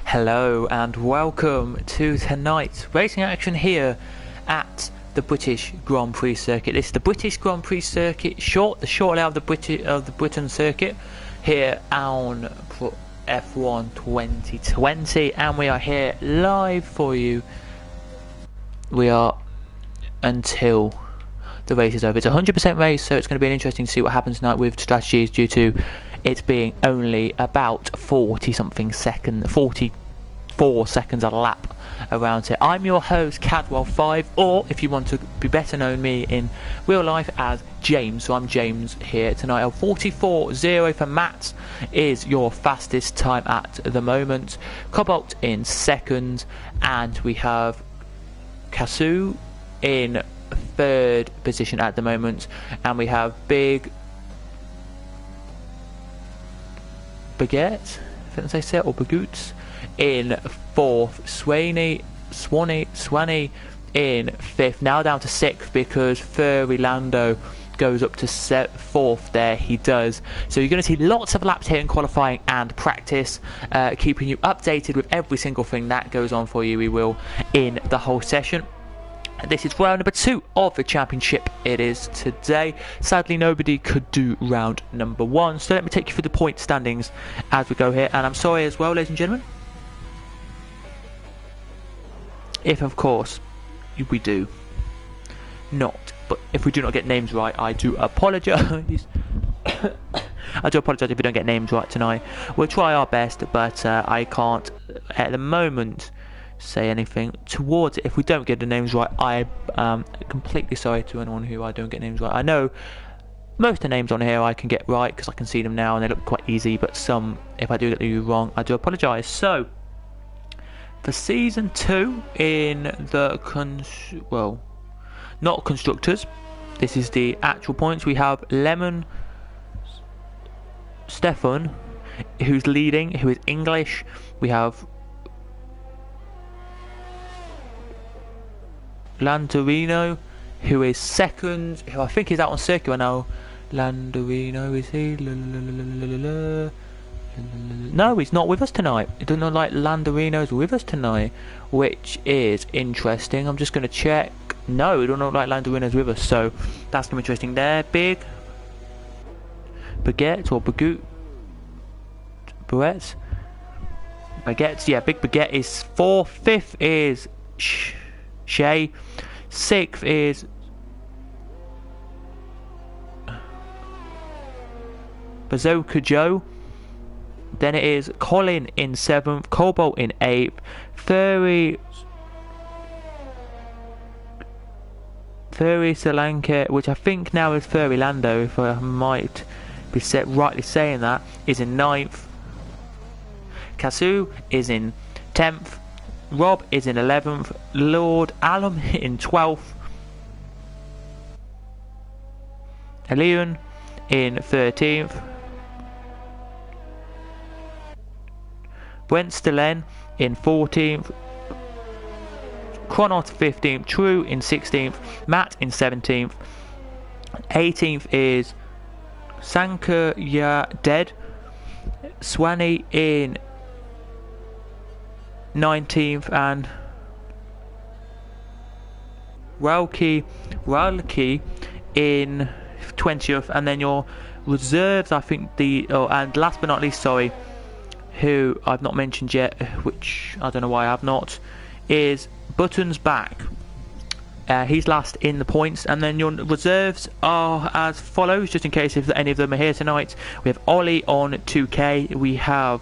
Hello and welcome to tonight's racing action here at the British Grand Prix circuit. This is the British Grand Prix circuit, the short layout of the Britain circuit here on F1 2020, and we are here live for you. We are until the race is over. It's a 100% race, so it's going to be interesting to see what happens tonight with strategies due to it being only about 44 seconds a lap around here. I'm your host, Cadwell5, or if you want to be better known me in real life as James. So I'm James here tonight. 44.0 for Matt is your fastest time at the moment. Cobalt in second, and we have Kasu in third position at the moment, and we have Big Baguette, I think they say it, or Bagoots in fourth, Swanee in fifth, now down to sixth because Furry Lando goes up to fourth there, he does. So you're going to see lots of laps here in qualifying and practice, keeping you updated with every single thing that goes on for you, we will, in the whole session. This is round number 2 of the championship. It is today. Sadly, nobody could do round number 1. So let me take you through the point standings as we go here. And I'm sorry as well, ladies and gentlemen, if of course we do not. But if we do not get names right, I do apologise. I do apologise if we don't get names right tonight. We'll try our best, but I can't at the moment say anything towards it if we don't get the names right. I am completely sorry to anyone who I don't get names right. I know most of the names on here I can get right because I can see them now and they look quite easy, but some, if I do get you wrong, I do apologise. So for season 2 in the not constructors, this is the actual points. We have Lemon Stefan, who's leading, who is English. We have Landerino, who is second, who I think is out on circuit right now. Landerino, is he? No, he's not with us tonight. It doesn't look like Landerino's with us tonight, which is interesting. I'm just going to check. No, it doesn't look like Landerino's with us, so that's going to be interesting there. Big Baguette or Baguette? Baguettes, yeah, Big Baguette is 4th. 5th is Shay. 6th is Bazooka Joe. Then it is Colin in 7th, Cobalt in 8th, Furry Sri Lanka, which I think now is Furry Lando, if I might be rightly saying that, is in 9th. Kasu is in 10th. Rob is in 11th, Lord Alum in 12th, Leon in 13th, Brent Stillen in 14th, Chronos 15th, True in 16th, Matt in 17th, 18th is Sanka Ya Dead, Swanee in 19th, and Ralki in 20th. And then your reserves, I think and last but not least, sorry, who I've not mentioned yet, which I don't know why I have not, is Buttons Back. He's last in the points. And then your reserves are as follows, just in case if any of them are here tonight. We have Ollie on 2k, we have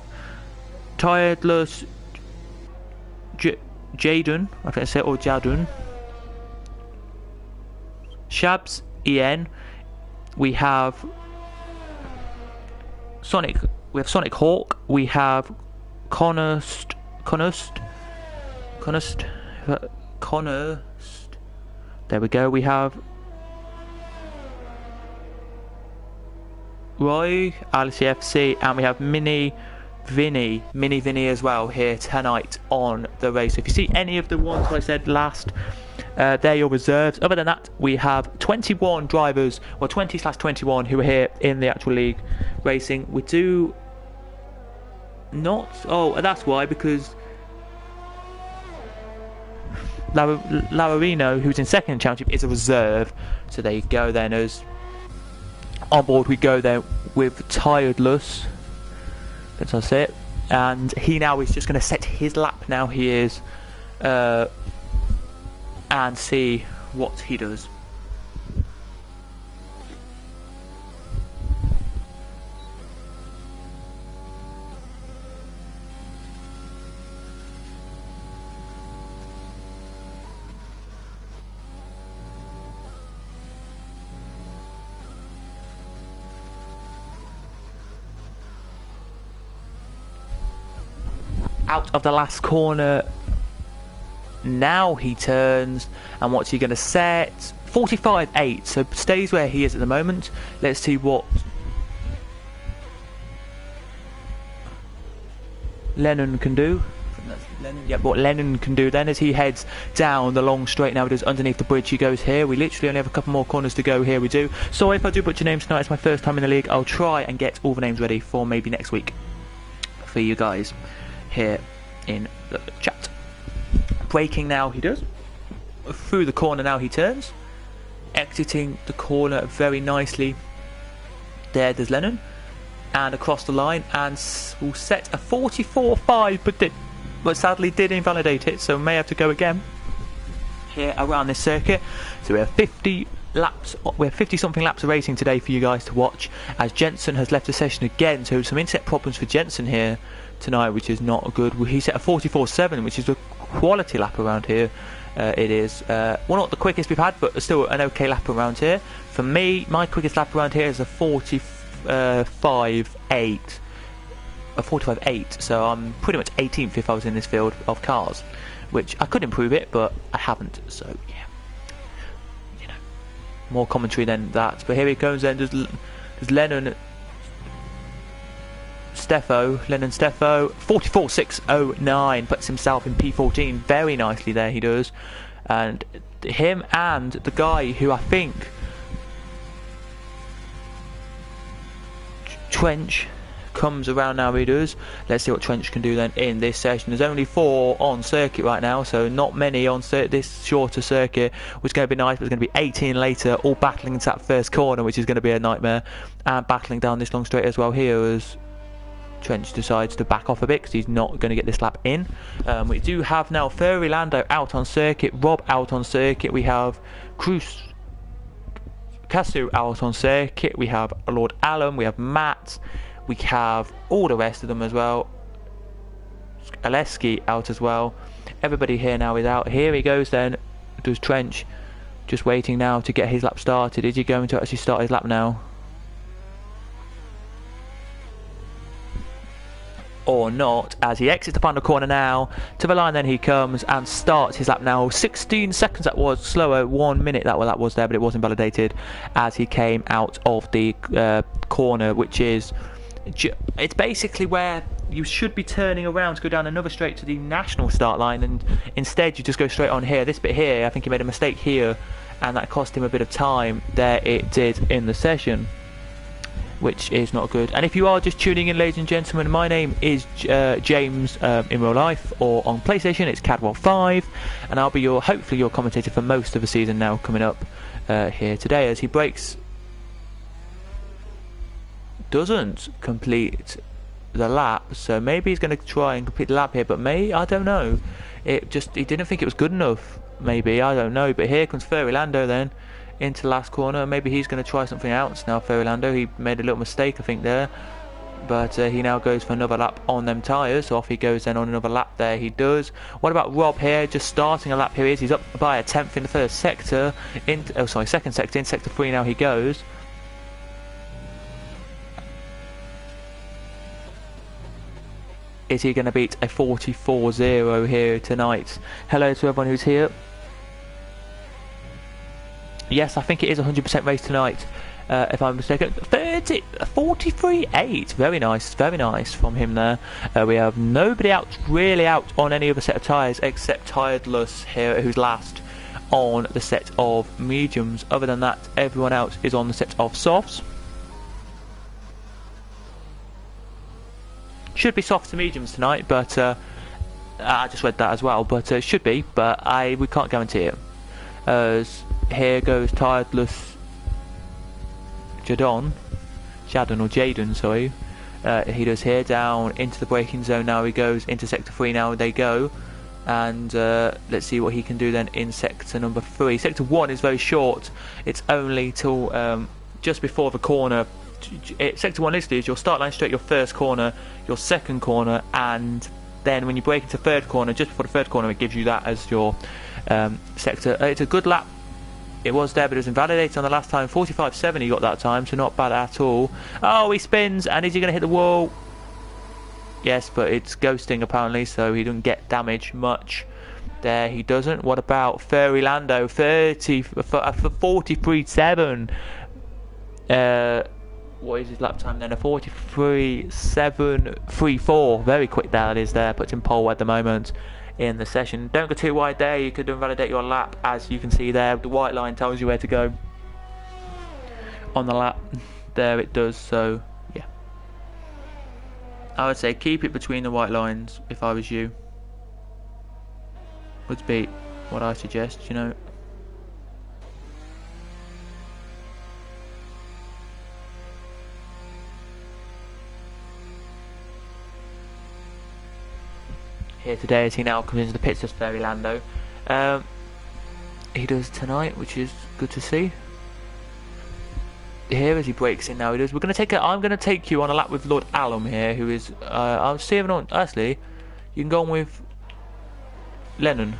Tiredless Jadun, I think I said, or Jadun, Shabs En, we have Sonic Hawk, we have Connust, there we go, we have Roy, LCFC, and we have Mini Vinny as well here tonight on the race. If you see any of the ones I said last, they're your reserves. Other than that, we have 21 drivers, or 20/21, who are here in the actual league racing. We do not. Oh, that's why, because Laurino, who's in second in the championship, is a reserve. So there you go then, as on board we go there with Tireless. That's it. And he now is just going to set his lap now, he is, and see what he does. Out of the last corner now he turns, and what's he going to set? 45.8, so stays where he is at the moment. Let's see what Lennon can do. What Lennon can do then as he heads down the long straight now. It is underneath the bridge he goes here. We literally only have a couple more corners to go here. We do. So if I do butcher names tonight, it's my first time in the league. I'll try and get all the names ready for maybe next week for you guys here in the chat. Braking now he does. Through the corner now he turns. Exiting the corner very nicely. There's Lennon. And across the line, and will set a 44.5, but sadly did invalidate it, so may have to go again here around this circuit. So we have 50 laps, we have 50 something laps of racing today for you guys to watch, as Jensen has left the session again. So some inset problems for Jensen here tonight, which is not good. He set a 44.7, which is a quality lap around here. It is well, not the quickest we've had, but still an okay lap around here. For me, my quickest lap around here is a 45.8, so I'm pretty much 18th if I was in this field of cars, which I could improve it, but I haven't. So yeah, you know, more commentary than that. But here he goes then. There's Lennon Steffo, 44.609, puts himself in P14 very nicely there, he does. And him and the guy who I think Trench comes around now, he does. Let's see what Trench can do then in this session. There's only 4 on circuit right now, so not many on this shorter circuit, which is going to be nice, but it's going to be 18 later, all battling into that first corner, which is going to be a nightmare, and battling down this long straight as well here as Trench decides to back off a bit because he's not going to get this lap in. We do have now Furry Lando out on circuit, Rob out on circuit, we have Cruz Casu out on circuit, we have Lord Allen, we have Matt, we have all the rest of them as well. Aleski out as well. Everybody here now is out. Here he goes then. Does Trench, just waiting now to get his lap started. Is he going to actually start his lap now? Or not, as he exits upon the corner now. To the line then he comes and starts his lap now. 16 seconds that was, slower, 1 minute that was there, but it was invalidated as he came out of the corner, which is, it's basically where you should be turning around to go down another straight to the national start line, and instead you just go straight on here. This bit here, I think he made a mistake here, and that cost him a bit of time there, it did, in the session, which is not good. And if you are just tuning in, ladies and gentlemen, my name is James in real life, or on PlayStation it's Cadwell5, and I'll be hopefully your commentator for most of the season now coming up here today, as he breaks, doesn't complete the lap, so maybe he's going to try and complete the lap here, but I don't know, he didn't think it was good enough, maybe, I don't know. But here comes Furry Lando then into the last corner. Maybe he's going to try something else now. Furry Lando, he made a little mistake I think there, but he now goes for another lap on them tyres, so off he goes then on another lap there, he does. What about Rob here, just starting a lap here? He's up by a 10th in the first sector, second sector, in sector 3 now he goes. Is he going to beat a 44.0 here tonight? Hello to everyone who's here. Yes, I think it is a 100% race tonight, if I'm mistaken. 43.8, very nice from him there. We have nobody really out on any other set of tyres except Tireless here, who's last on the set of mediums. Other than that, everyone else is on the set of softs. Should be softs to mediums tonight, but I just read that as well. But it should be, but we can't guarantee it. Here goes Tiredless Jadon or Jaden, sorry. He does here down into the braking zone. Now he goes into sector 3. Now they go, and let's see what he can do then in sector number 3. Sector 1 is very short. It's only till just before the corner. Sector 1 literally is your start line straight, your first corner, your second corner, and then when you break into third corner, just before the third corner, it gives you that as your sector. It's a good lap. It was there, but it was invalidated on the last time. 45.7 he got that time, so not bad at all. Oh, he spins, and is he going to hit the wall? Yes, but it's ghosting apparently, so he doesn't get damage much. There, he doesn't. What about Furry Lando? 43.7. What is his lap time then? A 43.734. Very quick that is there. Puts in pole at the moment in the session. Don't go too wide there. You could invalidate your lap, as you can see there. The white line tells you where to go on the lap. There it does. So yeah, I would say keep it between the white lines if I was you. Would be what I suggest, you know. Here today as he now comes into the pits as Fairy Lando. He does tonight, which is good to see. Here as he breaks in now, he does. I'm going to take you on a lap with Lord Alum here, who is. I'll see if not. Actually, you can go on with Lennon.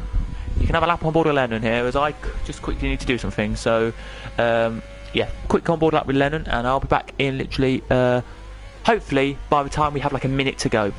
You can have a lap on board with Lennon here, as I just quickly need to do something. So, yeah, quick on board lap with Lennon, and I'll be back in literally. Hopefully, by the time we have like a minute to go.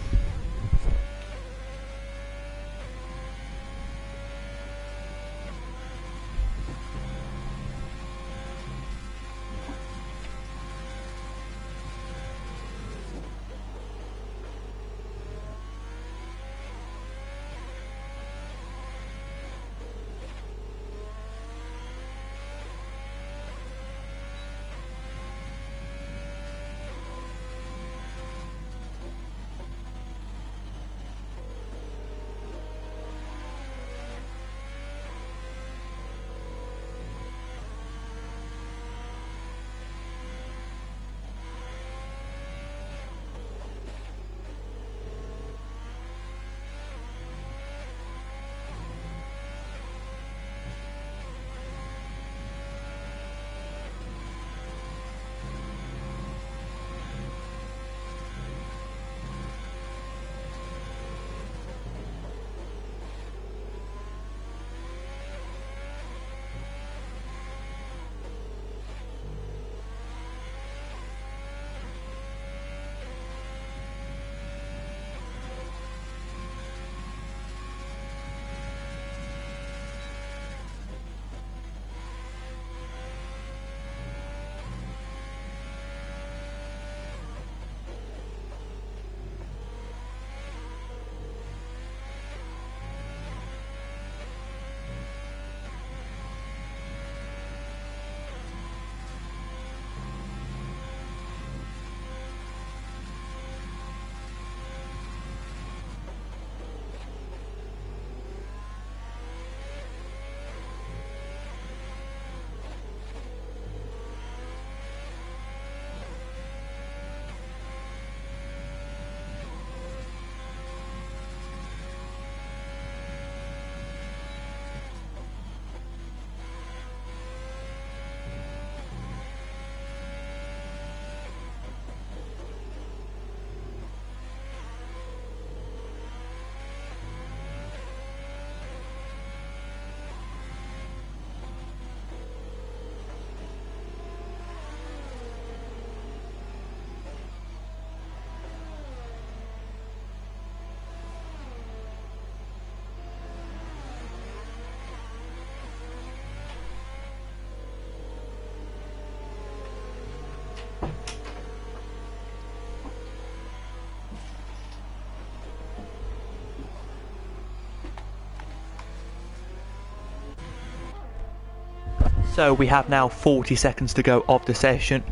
So we have now 40 seconds to go of the session.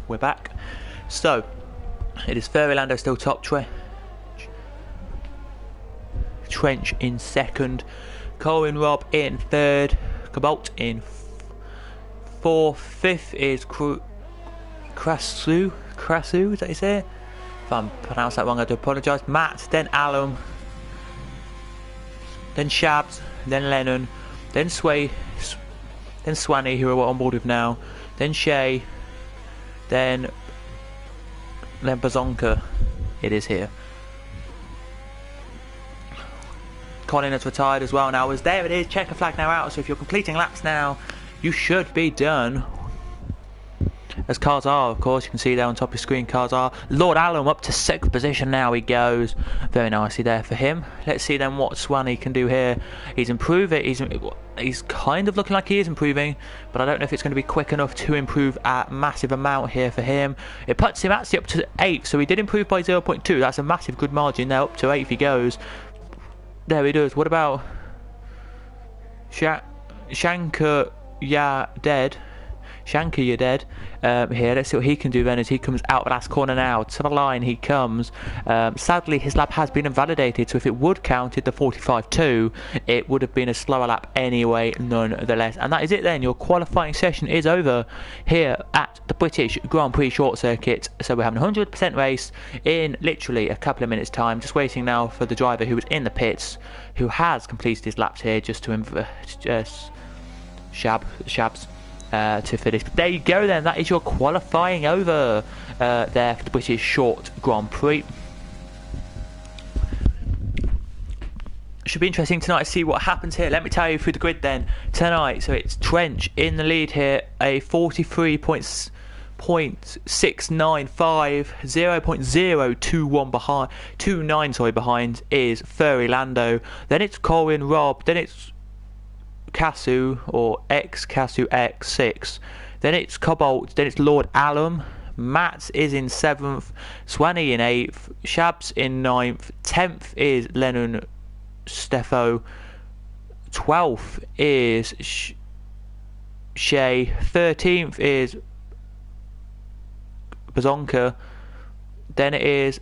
We're back. So it is Fairy Lando still top tray. Trench in second, Colin Rob in third, Cobalt in fourth, fifth is Krasu, is that you say it? If I'm pronounced that wrong, I do apologise. Matt, then Alum, then Shabs, then Lennon, then Sway, then Swanee, who we're on board with now, then Shay, then Bazonka. It is here. Colin has retired as well now. As there it is, checker flag now out. So if you're completing laps now, you should be done. As cars are, of course, you can see there on top of your screen, cars are. Lord Allen up to 6th position now he goes. Very nicely there for him. Let's see then what Swanee can do here. He's improving. He's kind of looking like he is improving, but I don't know if it's going to be quick enough to improve a massive amount here for him. It puts him actually up to 8th, so he did improve by 0.2. That's a massive good margin there, up to 8th he goes. There he does. What about Shankar? Yeah, dead. Shankar, you're dead. Here, let's see what he can do then as he comes out the last corner now. To the line he comes. Sadly, his lap has been invalidated, so if it would counted the 45.2, it would have been a slower lap anyway, nonetheless. And that is it then. Your qualifying session is over here at the British Grand Prix Short Circuit. So we're having a 100% race in literally a couple of minutes' time. Just waiting now for the driver who was in the pits, who has completed his laps here, just to Shabs. To finish. But there you go then, that is your qualifying over there for the British Short Grand Prix. Should be interesting tonight to see what happens here. Let me tell you through the grid then tonight. So it's Trench in the lead here, a 43.695, 0.021 behind, 29 sorry behind is Furry Lando. Then it's Corin Rob, then it's Casu or Casu X6, then it's Cobalt, then it's Lord Alum, Matt is in 7th, Swanee in 8th, Shabs in 9th, 10th is Lennon Steffo, 12th is Shay, 13th is Bazonka, then it is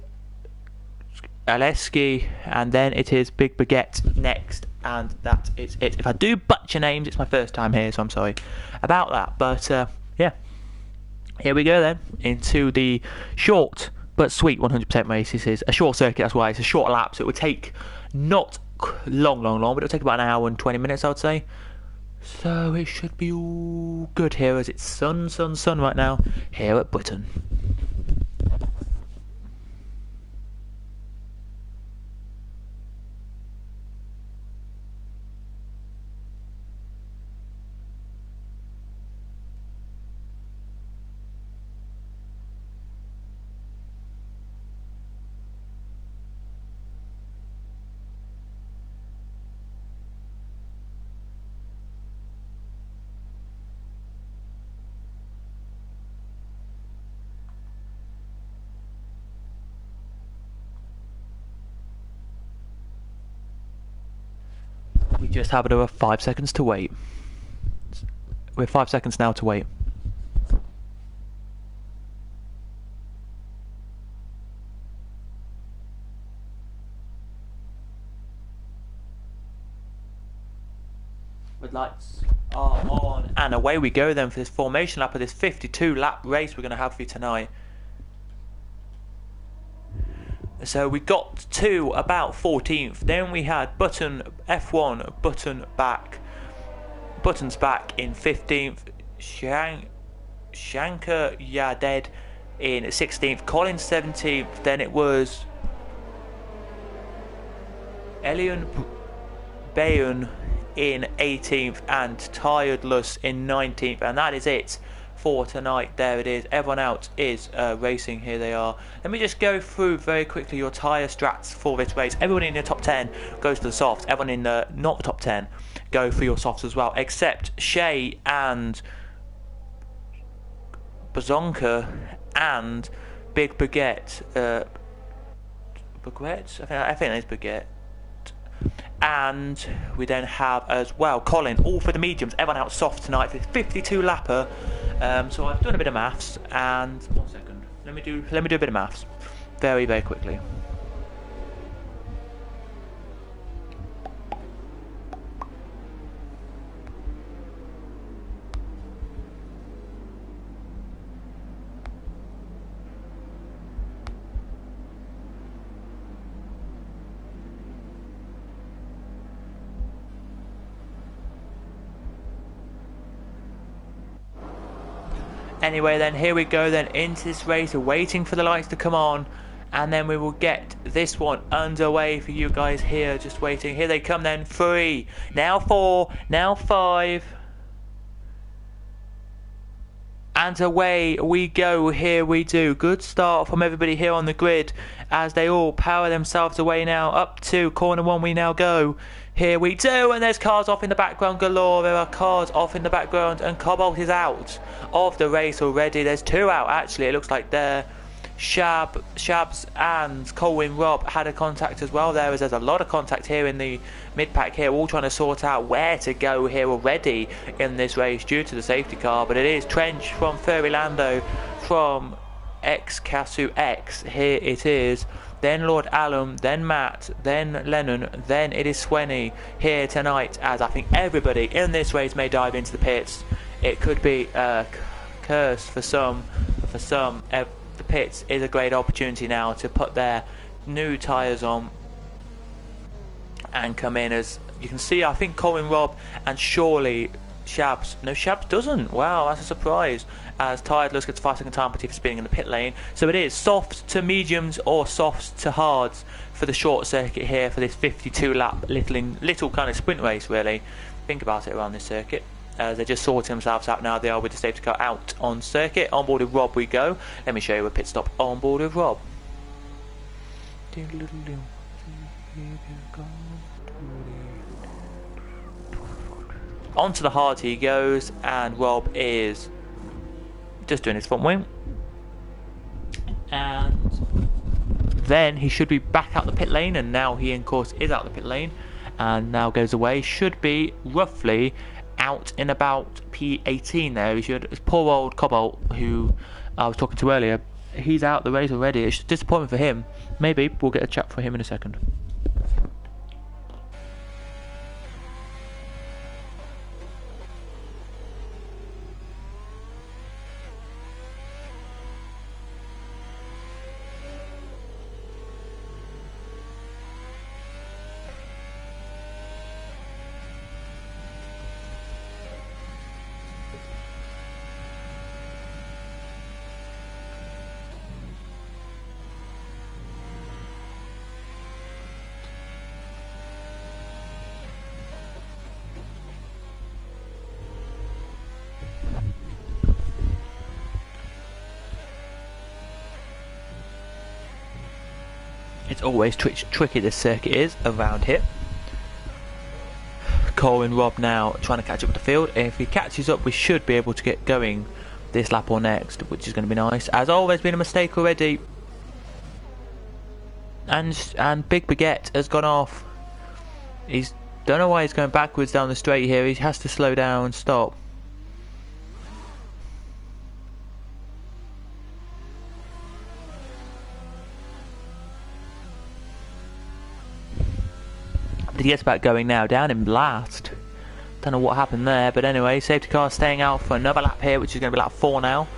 Aleski, and then it is Big Baguette next, and that is it. If I do butcher names, it's my first time here, so I'm sorry about that. But yeah, here we go then into the short but sweet 100% race. This is a short circuit, that's why it's a short lap, so it would take not long, but it'll take about an hour and 20 minutes, I would say. So it should be all good here as it's sun right now here at Britain. We just have another 5 seconds to wait. We're 5 seconds now to wait. Red lights are on, and away we go then for this formation lap of this 52 lap race we're going to have for you tonight. So we got to about 14th, then we had Button F1, Buttons back in 15th, Shankar Yaded in 16th, Colin 17th, then it was Elian Bayun in 18th and Tiredless in 19th, and that is it for tonight. There it is, everyone out is racing. Here they are. Let me just go through very quickly your tyre strats for this race. Everyone in the top 10 goes to the softs, everyone in the not the top 10 go for your softs as well, except Shay and Bazonka and Big Baguette. Baguette? I think it's Baguette. And we then have as well Colin, all for the mediums, everyone out soft tonight for this 52 lapper. So I've done a bit of maths, and 1 second, let me do a bit of maths very quickly. Anyway, then here we go then into this race. We're waiting for the lights to come on, and then we will get this one underway for you guys here. Just waiting. Here they come then. 3, now 4, now 5. And away we go, here we do. Good start from everybody here on the grid as they all power themselves away now. Up to corner 1 we now go. Here we do, and there's cars off in the background galore. There are cars off in the background, and Cobalt is out of the race already. There's 2 out actually, it looks like there. Shabs and Colwyn Rob had a contact as well there, as there's a lot of contact here in the mid-pack here, all trying to sort out where to go here already in this race due to the safety car. But it is Trench from Furrylando, from Casu X, here it is, then Lord Alum, then Matt, then Lennon, then it is Swenny here tonight, as I think everybody in this race may dive into the pits. It could be a curse for some, but for some the pits is a great opportunity now to put their new tyres on and come in. As you can see, I think Colin Robb and surely Shabs. No, Shabs doesn't. Wow, that's a surprise. As Tired Lewis gets 5 second time penalty for spinning in the pit lane. So it is softs to mediums or softs to hards for the short circuit here for this 52 lap little kind of sprint race really. Think about it around this circuit. As they're just sorting themselves out now. They are with the safety car out on circuit. On board with Rob we go. Let me show you a pit stop on board with Rob. Onto the hard he goes, and Rob is just doing his front wing. And then he should be back out the pit lane, and now he of course is out the pit lane and now goes away. Should be roughly out in about P18 there. He should. It's poor old Cobalt, who I was talking to earlier. He's out the race already. It's a disappointment for him. Maybe we'll get a chat for him in a second. It's always tricky this circuit is around here. Cole and Rob now trying to catch up with the field. If he catches up, we should be able to get going this lap or next, which is going to be nice. As always, been a mistake already. And Big Baguette has gone off. He's don't know why he's going backwards down the straight here. He has to slow down, stop. He gets back going now, down in last. Don't know what happened there, but anyway, safety car staying out for another lap here, which is going to be lap 4 now.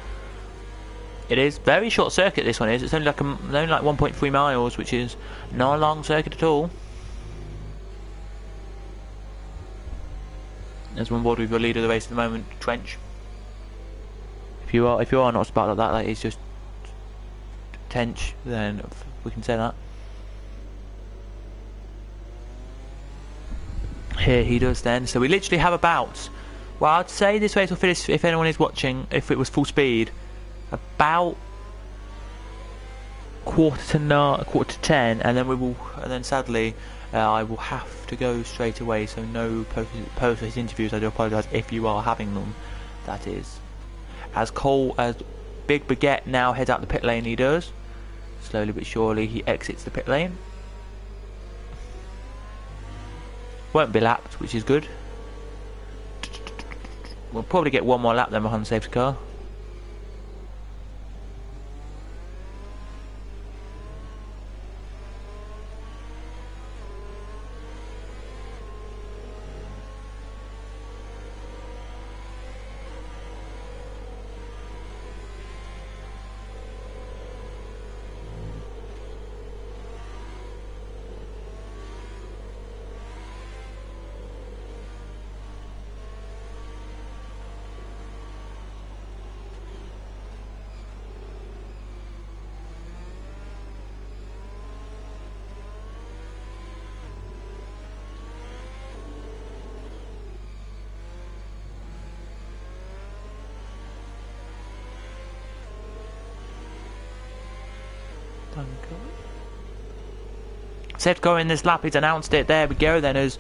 It is very short circuit. This one is. It's only like 1.3 miles, which is not a long circuit at all. There's one board with your leader of the race at the moment, Trench. If you are not spot like that, that is just Tench. Then we can say that. Here he does then. So we literally have about, well, I'd say this race will finish, if anyone is watching, if it was full speed, about quarter to 10, and then sadly I will have to go straight away. So no post-race interviews. I do apologise if you are having them. That is, as Big Baguette now heads out the pit lane. He does slowly but surely. He exits the pit lane. Won't be lapped, which is good. We'll probably get one more lap then behind the safety car. Safety car in this lap, he's announced it. There we go then, as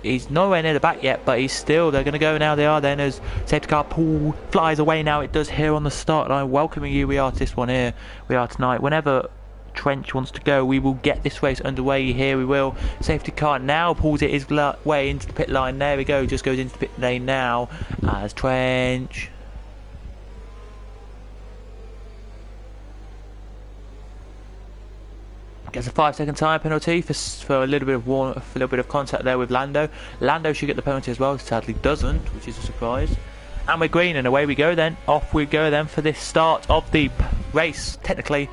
he's nowhere near the back yet, but he's still, they're going to go now. They are then, as safety car Paul flies away now. It does here on the start line. Welcoming you, we are to this one here. We are tonight. Whenever Trench wants to go, we will get this race underway here. We will. Safety car now pulls it his way into the pit line. There we go, just goes into the pit lane now as Trench. Gets a 5-second time penalty for a little bit of contact there with Lando. Lando should get the penalty as well. Sadly doesn't, which is a surprise. And we're green, and away we go then. Off we go then for this start of the race, technically.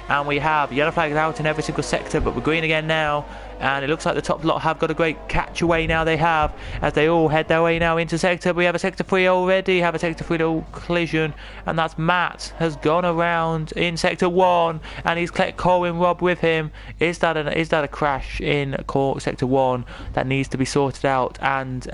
And we have yellow flags out in every single sector, but we're green again now. And it looks like the top lot have got a great catch away now. They have, as they all head their way now into sector. We have a sector 3 already, have a sector 3 little collision. And that's Matt has gone around in sector 1, and he's kept Colin Rob with him. Is that a crash in sector 1 that needs to be sorted out? And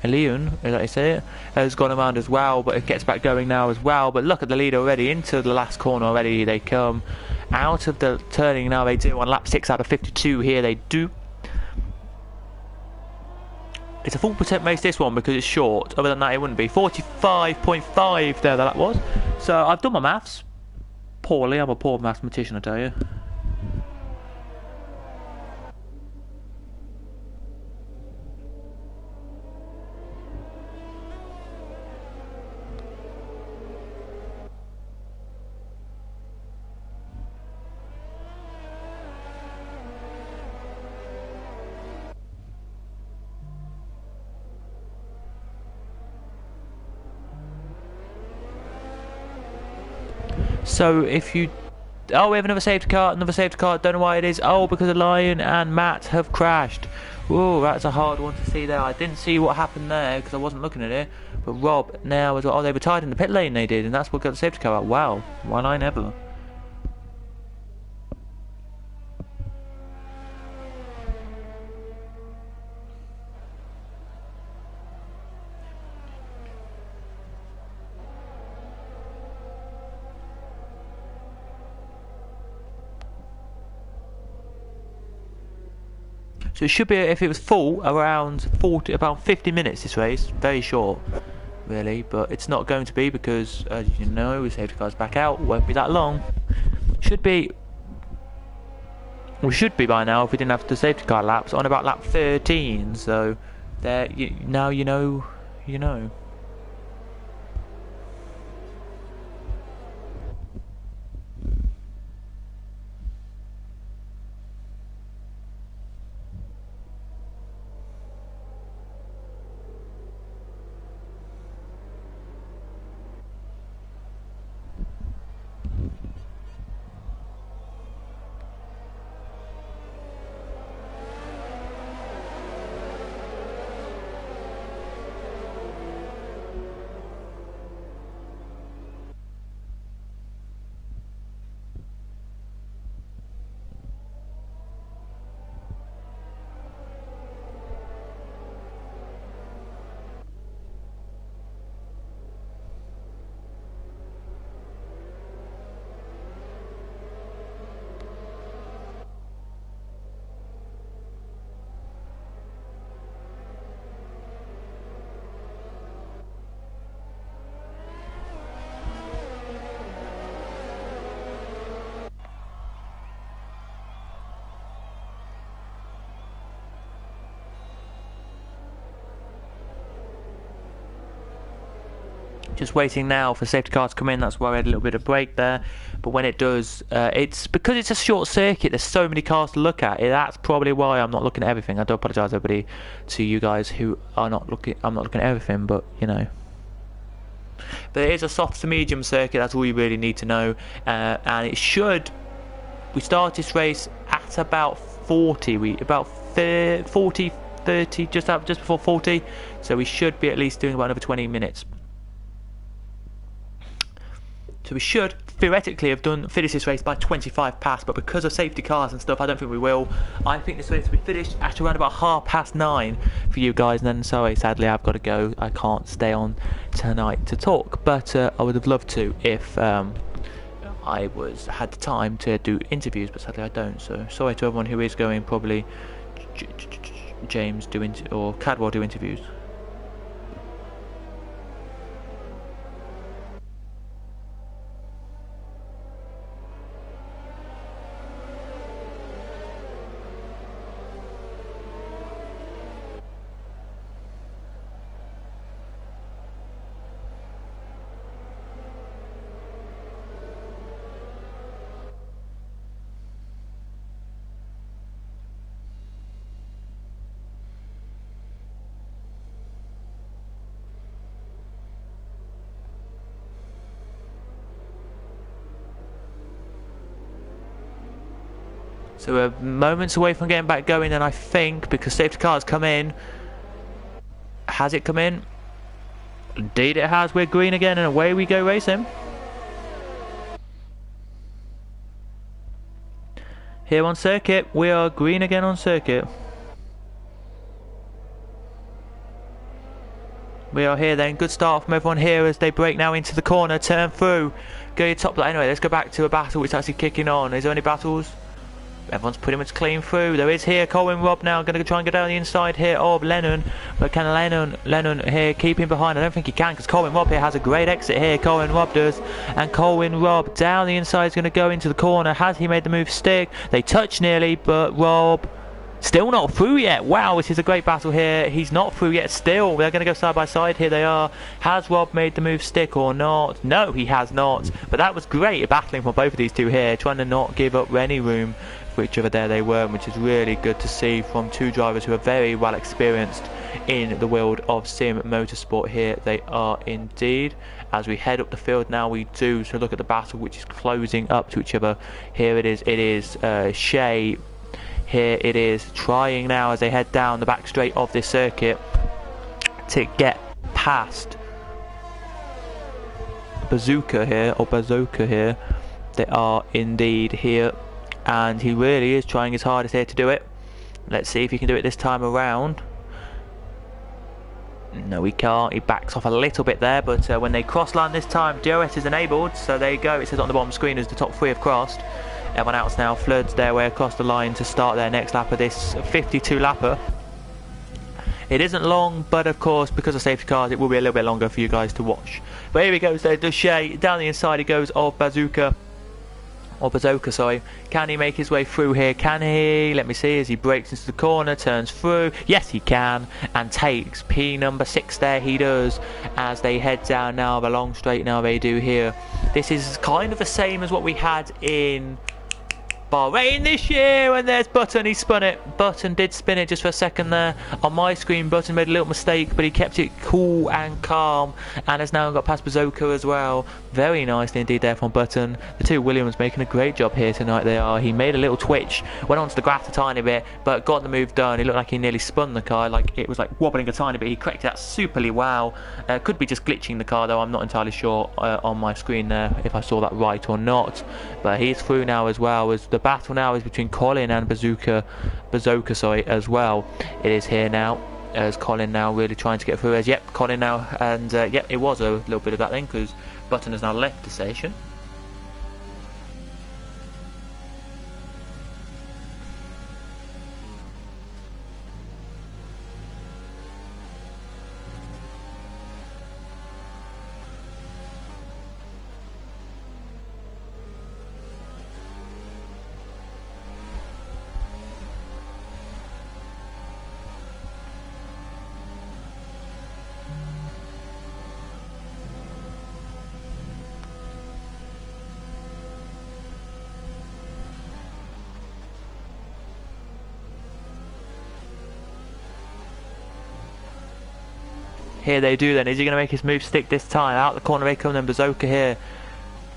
Elion, as I say it, has gone around as well, but it gets back going now as well. But look at the lead already, into the last corner already they come. Out of the turning now they do, on lap 6 out of 52 here they do. It's a 4% race this one because it's short. Other than that it wouldn't be. 45.5 there that was. So I've done my maths poorly. I'm a poor mathematician, I tell you. So if you... Oh, we have another safety car, don't know why it is. Oh, because the Lion and Matt have crashed. Whoa, that's a hard one to see there. I didn't see what happened there because I wasn't looking at it. But Rob now as well. Oh, they were tied in the pit lane, they did, and that's what got the safety car out. Wow, why not ever? So it should be, if it was full, around about 50 minutes this race. Very short, really, but it's not going to be because, as you know, with safety cars back out, won't be that long. Should be, we should be by now if we didn't have the safety car laps on about lap 13. So there, now you know, you know. Just waiting now for safety car to come in. That's why we had a little bit of break there. But when it does, it's because it's a short circuit. There's so many cars to look at. That's probably why I'm not looking at everything. I do apologise, everybody, to you guys who are not looking. I'm not looking at everything, but you know. But it is a soft to medium circuit. That's all you really need to know. And it should. We start this race at about 40. About 40, 30, just before 40. So we should be at least doing about another 20 minutes. So we should theoretically have finished this race by 25 past, but because of safety cars and stuff, I don't think we will. I think this race will be finished at around about 9:30 for you guys, and then sorry, sadly I've got to go. I can't stay on tonight to talk, but I would have loved to if I had the time to do interviews, but sadly I don't. So sorry to everyone who is going. Probably James or Cadwell do interviews. So we're moments away from getting back going, and I think because safety cars come in. Has it come in? Indeed it has. We're green again, and away we go racing. Here on circuit, we are green again on circuit. We are here then. Good start from everyone here as they break now into the corner, turn through, go your top. Anyway, let's go back to a battle which is actually kicking on. Is there any battles? Everyone's pretty much clean through. There is here Colin Robb now going to try and get down the inside here of Lennon, but can Lennon here keep him behind? I don't think he can, because Colin Robb here has a great exit here. Colin Robb does, and Colin Robb down the inside is going to go into the corner. Has he made the move stick? They touch nearly, but Robb still not through yet. Wow, this is a great battle here. He's not through yet still. They're going to go side by side. Here they are. Has Robb made the move stick or not? No, he has not. But that was great battling from both of these two here, trying to not give up any room for each other. There they were, which is really good to see from two drivers who are very well experienced in the world of sim motorsport. Here they are indeed. As we head up the field now, we do so look at the battle which is closing up to each other. Here it is Shea. Here it is trying now as they head down the back straight of this circuit to get past Bazooka here. They are indeed here, and he really is trying his hardest here to do it. Let's see if he can do it this time around. No, he can't. He backs off a little bit there, but when they cross line this time, DRS is enabled, so there you go. It says on the bottom screen as the top three have crossed. Everyone else now floods their way across the line to start their next lap of this 52 lapper. It isn't long, but of course, because of safety cars, it will be a little bit longer for you guys to watch. But here he goes there, Duche, down the inside he goes of Bazooka. Or Bazooka, sorry. Can he make his way through here? Can he? Let me see as he breaks into the corner, turns through. Yes, he can. And takes P number 6 there, he does. As they head down now, the long straight now they do here. This is kind of the same as what we had in Bahrain this year, and there's Button. He spun it. Button did spin it just for a second there. On my screen, Button made a little mistake, but he kept it cool and calm, and has now got past Bazooka as well. Very nicely indeed there from Button. The two Williams making a great job here tonight. They are. He made a little twitch, went onto the grass a tiny bit, but got the move done. He looked like he nearly spun the car, like it was like wobbling a tiny bit. He corrected that superly well. Could be just glitching the car though. I'm not entirely sure on my screen there if I saw that right or not. But he's through now as well. As the battle now is between Colin and Bazooka sorry, as well. It is here now as Colin now really trying to get through as Colin now, and it was a little bit of that then because Button has now left the station. Here they do then. Is he going to make his move stick this time? Out the corner they come then. Bazooka here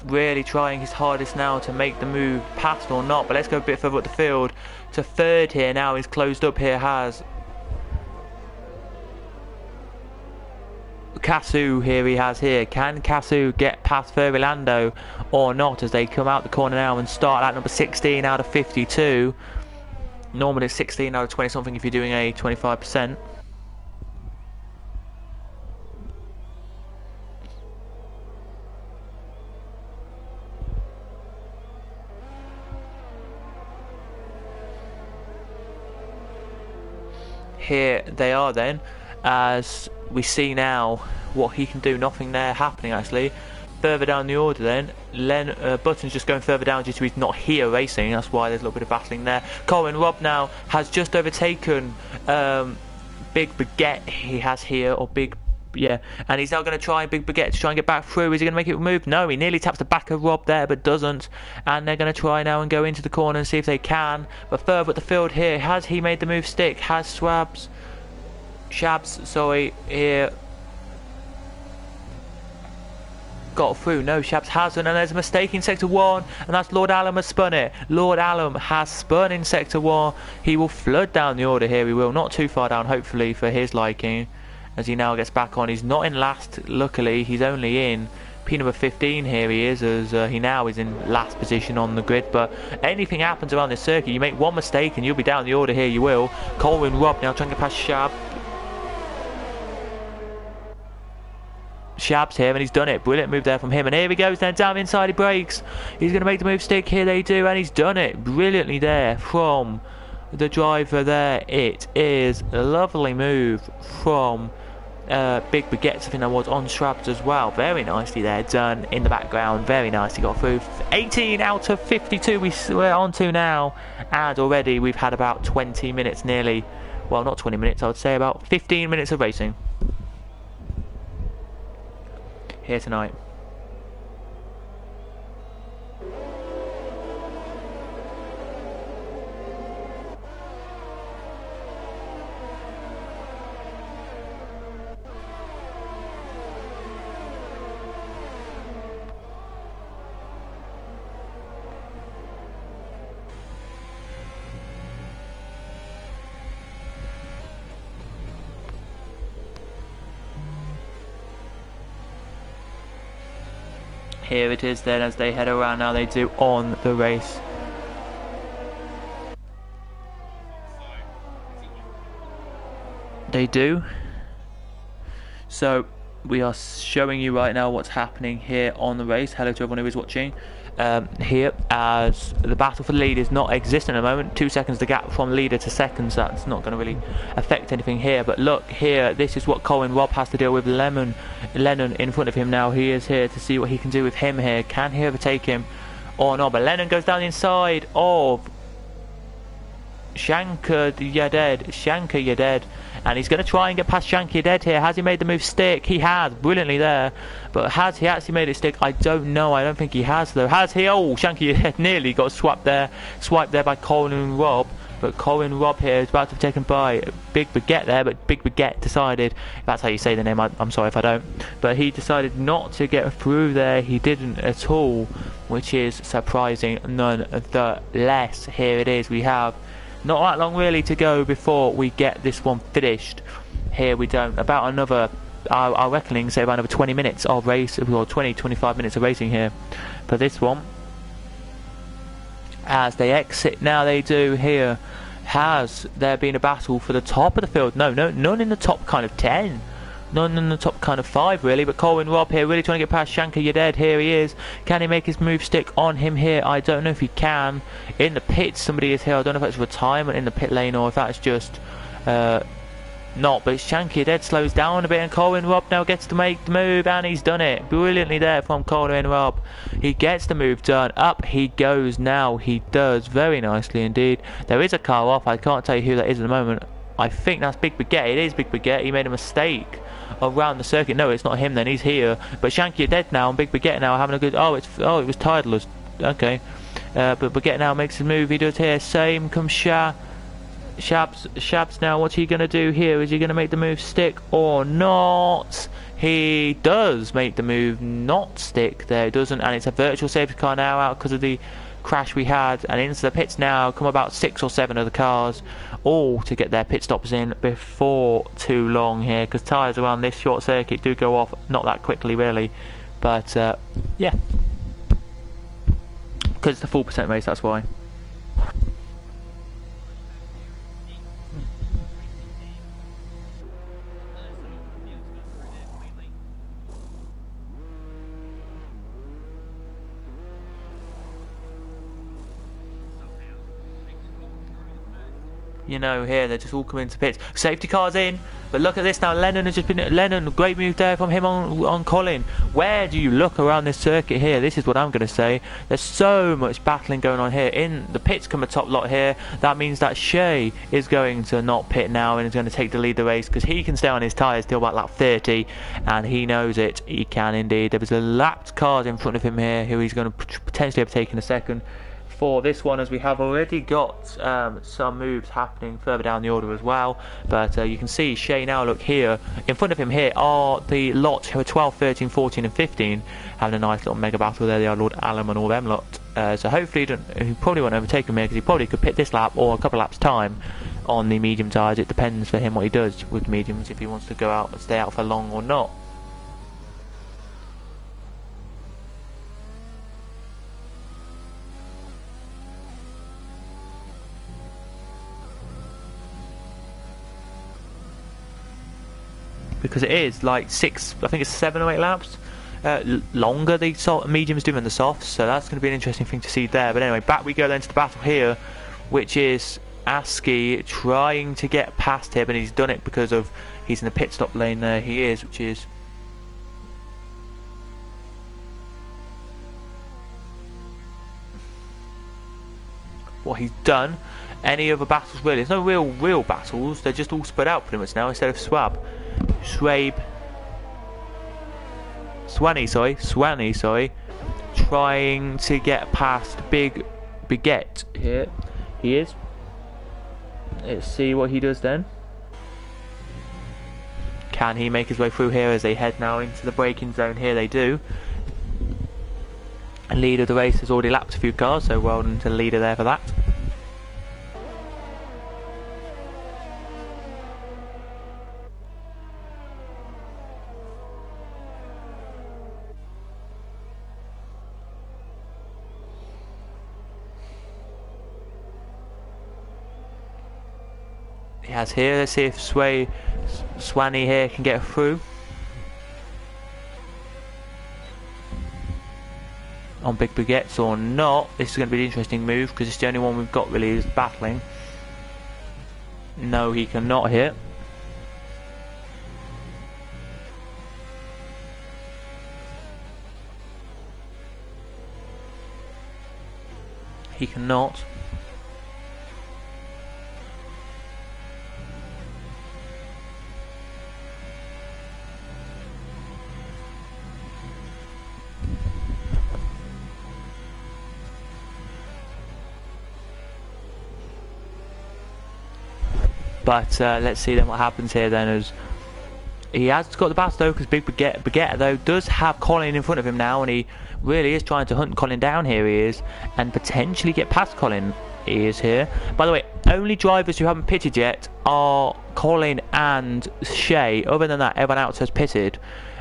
really trying his hardest now to make the move past or not. But let's go a bit further up the field to third here now. He's closed up here. Has Casu here he has here. Can Casu get past Furlando or not as they come out the corner now and start at number 16 out of 52? Normally it's 16 out of 20 something if you're doing a 25%. Here they are then, as we see now what he can do. Nothing there happening actually. Further down the order then, Button's just going further down due to he's not here racing. That's why there's a little bit of battling there. Colin Robb now has just overtaken Big Baguette he has here, or Big, yeah, and he's now going to try Big Baguette to try and get back through. Is he going to make it move? No, he nearly taps the back of Robb there but doesn't, and they're going to try now and go into the corner and see if they can. But further up the field here, has he made the move stick? Has Shabs, sorry, here got through? No, Shabs hasn't, and there's a mistake in sector 1, and that's Lord Allam has spun it. Lord Allam has spun in sector 1. He will flood down the order here, he will, not too far down hopefully for his liking, as he now gets back on. He's not in last, luckily, he's only in P number 15 here he is, as he now is in last position on the grid. But anything happens around this circuit, you make one mistake and you'll be down the order here, you will. Colin Robb now trying to get past Shabs here, and he's done it. Brilliant move there from him, and here he goes then down inside, he breaks. He's going to make the move stick here, they do, and he's done it brilliantly there from the driver there. It is a lovely move from Big Baguette. I think that was on Shrubs as well. Very nicely there done in the background, very nicely got through. 18 out of 52 we're on to now, and already we've had about 20 minutes nearly, well not 20 minutes, I would say about 15 minutes of racing here tonight. Here it is then as they head around now, they do on the race. They do. So we are showing you right now what's happening here on the race. Hello to everyone who is watching. Here, as the battle for the lead is not existent at the moment, 2 seconds the gap from leader to second, so that's not going to really affect anything here. But look here, this is what Colin Robb has to deal with. Lennon in front of him now. He is here to see what he can do with him here. Can he overtake him or not? But Lennon goes down the inside of Shankar Yaded, and he's going to try and get past Shankar Yaded here. Has he made the move stick? He has, brilliantly there. But has he actually made it stick? I don't know. I don't think he has though. Has he? Oh, Shankar Yaded nearly got swiped there by Colin Robb. But Colin Robb here is about to be taken by Big Baguette there, but Big Baguette decided, if that's how you say the name, I'm sorry if I don't, but he decided not to get through there. He didn't at all, which is surprising nonetheless. Here it is. We have not that long really to go before we get this one finished. Here we don't. About another, our reckoning say about another 20 minutes of race, or 20-25 minutes of racing here for this one. As they exit now, they do here. Has there been a battle for the top of the field? No, none in the top kind of 10. None in the top kind of 5 really, but Colin Robb here really trying to get past Shankar Yaded. Here he is. Can he make his move stick on him here? I don't know if he can. In the pits somebody is here. I don't know if that's retirement in the pit lane or if that's just not, but Shankar Yaded slows down a bit, and Colin Robb now gets to make the move, and he's done it brilliantly there from Colin Robb. He gets the move done. Up he goes now. He does very nicely indeed. There is a car off. I can't tell you who that is at the moment. I think that's Big Baguette. It is Big Baguette. He made a mistake around the circuit. No, it's not him then. He's here. But Shankar Yaded now and Big Baguette now having a good. Oh, it was Tidalers. Okay. But Baguette now makes his move. He does here. Same comes Shabs now. What's he going to do here? Is he going to make the move stick or not? He does make the move not stick there. It doesn't, and it's a virtual safety car now out because of the crash we had, and into the pits now come about 6 or 7 of the cars, all to get their pit stops in before too long here, because tyres around this short circuit do go off not that quickly really, but yeah, because it's a full percent race, that's why. You know, here they're just all coming to pits. Safety cars in, but look at this now. Lennon has just been great move there from him on Colin. Where do you look around this circuit here? This is what I'm going to say. There's so much battling going on here. In the pits come a top lot here. That means that Shea is going to not pit now and is going to take the lead the race, because he can stay on his tyres till about lap 30, and he knows it. He can indeed. There was a lapped cars in front of him here who he's going to potentially have taken a second for this one, as we have already got some moves happening further down the order as well. But you can see Shea now, look here in front of him here are the lot who are 12, 13, 14 and 15 having a nice little mega battle there. They are Lord Allen and all them lot, so hopefully he probably won't overtake him here, because he probably could pit this lap or a couple of laps time on the medium tyres. It depends for him what he does with mediums, if he wants to go out and stay out for long or not. Because it is like 6, I think it's 7 or 8 laps longer the mediums do than the softs, so that's going to be an interesting thing to see there. But anyway, back we go then to the battle here, which is Askey trying to get past him, and he's done it because of he's in the pit stop lane there. He is, which is what he's done. Any other battles really? There's no real battles. They're just all spread out pretty much now instead of Swanee, trying to get past Big Baguette here. He is. Let's see what he does then. Can he make his way through here as they head now into the braking zone? Here they do. Leader of the race has already lapped a few cars, so well done to the leader there for that. He has here. Let's see if Swanee here can get through on Big Baguettes or not. This is going to be an interesting move, because it's the only one we've got really is battling. No, he cannot hit. He cannot. But let's see then what happens here then, as he has got the battle though, because Big Baguette though does have Colin in front of him now, and he really is trying to hunt Colin down. Here he is, and potentially get past Colin. He is here. By the way, only drivers who haven't pitted yet are Colin and Shea. Other than that, everyone else has pitted.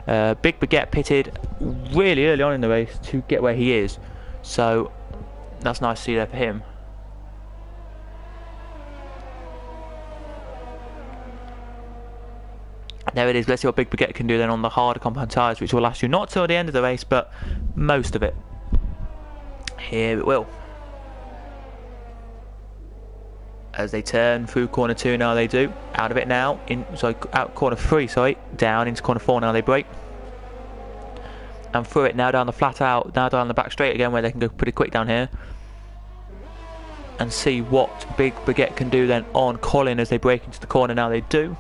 Big Baguette pitted really early on in the race to get where he is, so that's nice to see there for him. There it is. Let's see what Big Baguette can do then on the harder compound tyres, which will last you not till the end of the race, but most of it. Here it will. As they turn through corner 2 now, they do. Out of it now. Out corner 3, sorry. Down into corner 4 now, they brake. And through it now, down the flat out, now down the back straight again, where they can go pretty quick down here. And see what Big Baguette can do then on Colin as they brake into the corner. Now they do.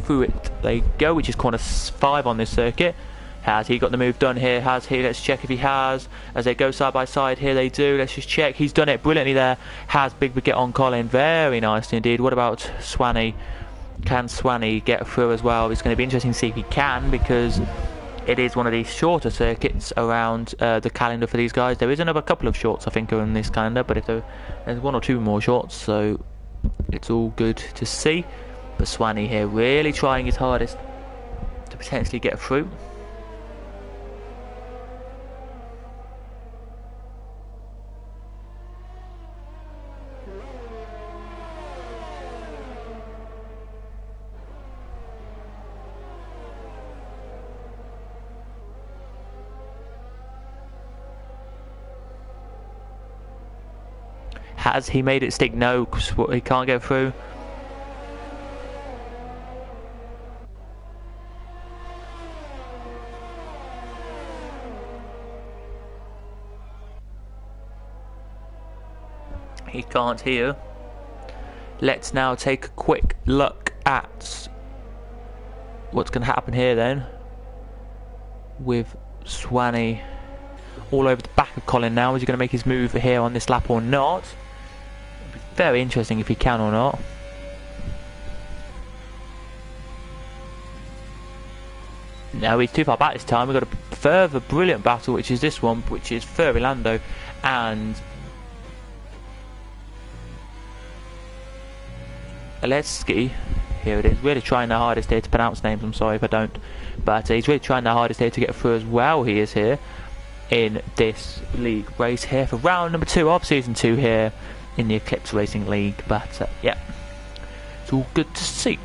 Through it they go, which is corner 5 on this circuit. Has he got the move done here? Has he? Let's check if he has. As they go side by side, here they do. Let's just check. He's done it brilliantly there. Has Big Baguette on Colin. Very nicely indeed. What about Swanee? Can Swanee get through as well? It's going to be interesting to see if he can, because it is one of these shorter circuits around the calendar for these guys. There is another couple of shorts I think are in this calendar, but if there's one or two more shorts, so it's all good to see. But Swanee here really trying his hardest to potentially get through. Has he made it stick? No, because he can't get through. He can't here. Let's now take a quick look at what's going to happen here then with Swanee all over the back of Colin now. Is he going to make his move here on this lap or not? Very interesting if he can or not. No, he's too far back this time. We've got a further brilliant battle, which is this one, which is Furry and Aleski. Here it is, really trying their hardest here to pronounce names. I'm sorry if I don't, but he's really trying their hardest here to get through as well. He is here in this league race here for round number 2 of season 2 here in the Eclipse Racing League. But yeah, it's all good to see.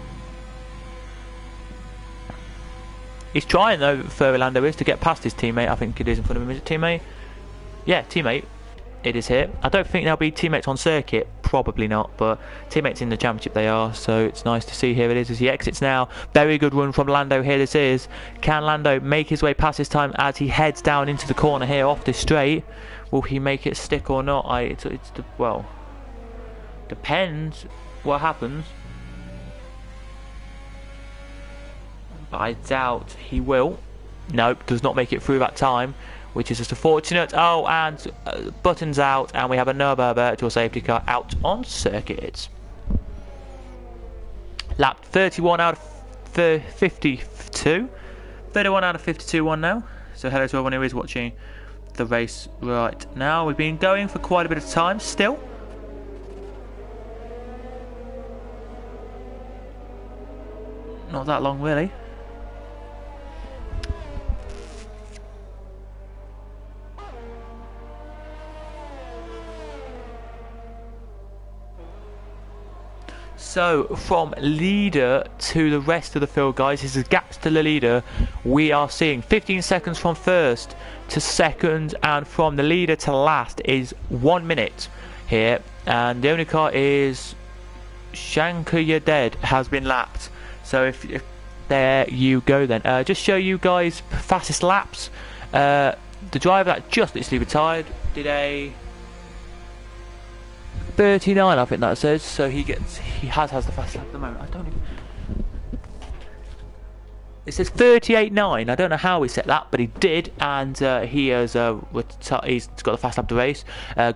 He's trying though, Furlando is, to get past his teammate. I think it is in front of him. Is it teammate? Yeah, teammate. It is here. I don't think there'll be teammates on circuit, probably not, but teammates in the championship they are, so it's nice to see. Here it is as he exits now. Very good run from Lando here this is. Can Lando make his way past his time as he heads down into the corner here off this straight? Will he make it stick or not? Well, depends what happens. I doubt he will. Nope, does not make it through that time, which is just unfortunate. Oh, and Button's out, and we have another virtual safety car out on circuit. Lap 31 out of 52. 31 out of 52 one now. So hello to everyone who is watching the race right now. We've been going for quite a bit of time still. Not that long really. So, from leader to the rest of the field, guys, this is gaps to the leader. We are seeing 15 seconds from first to second, and from the leader to last is 1 minute here. And the only car is Shankar You're Dead has been lapped. So, if there you go then. Just show you guys fastest laps. The driver that just literally retired did a 39, I think that says. So he has the fastest lap at the moment. I don't even. It says 38.9. I don't know how he set that, but he did, and he has he's got the fast lap to race.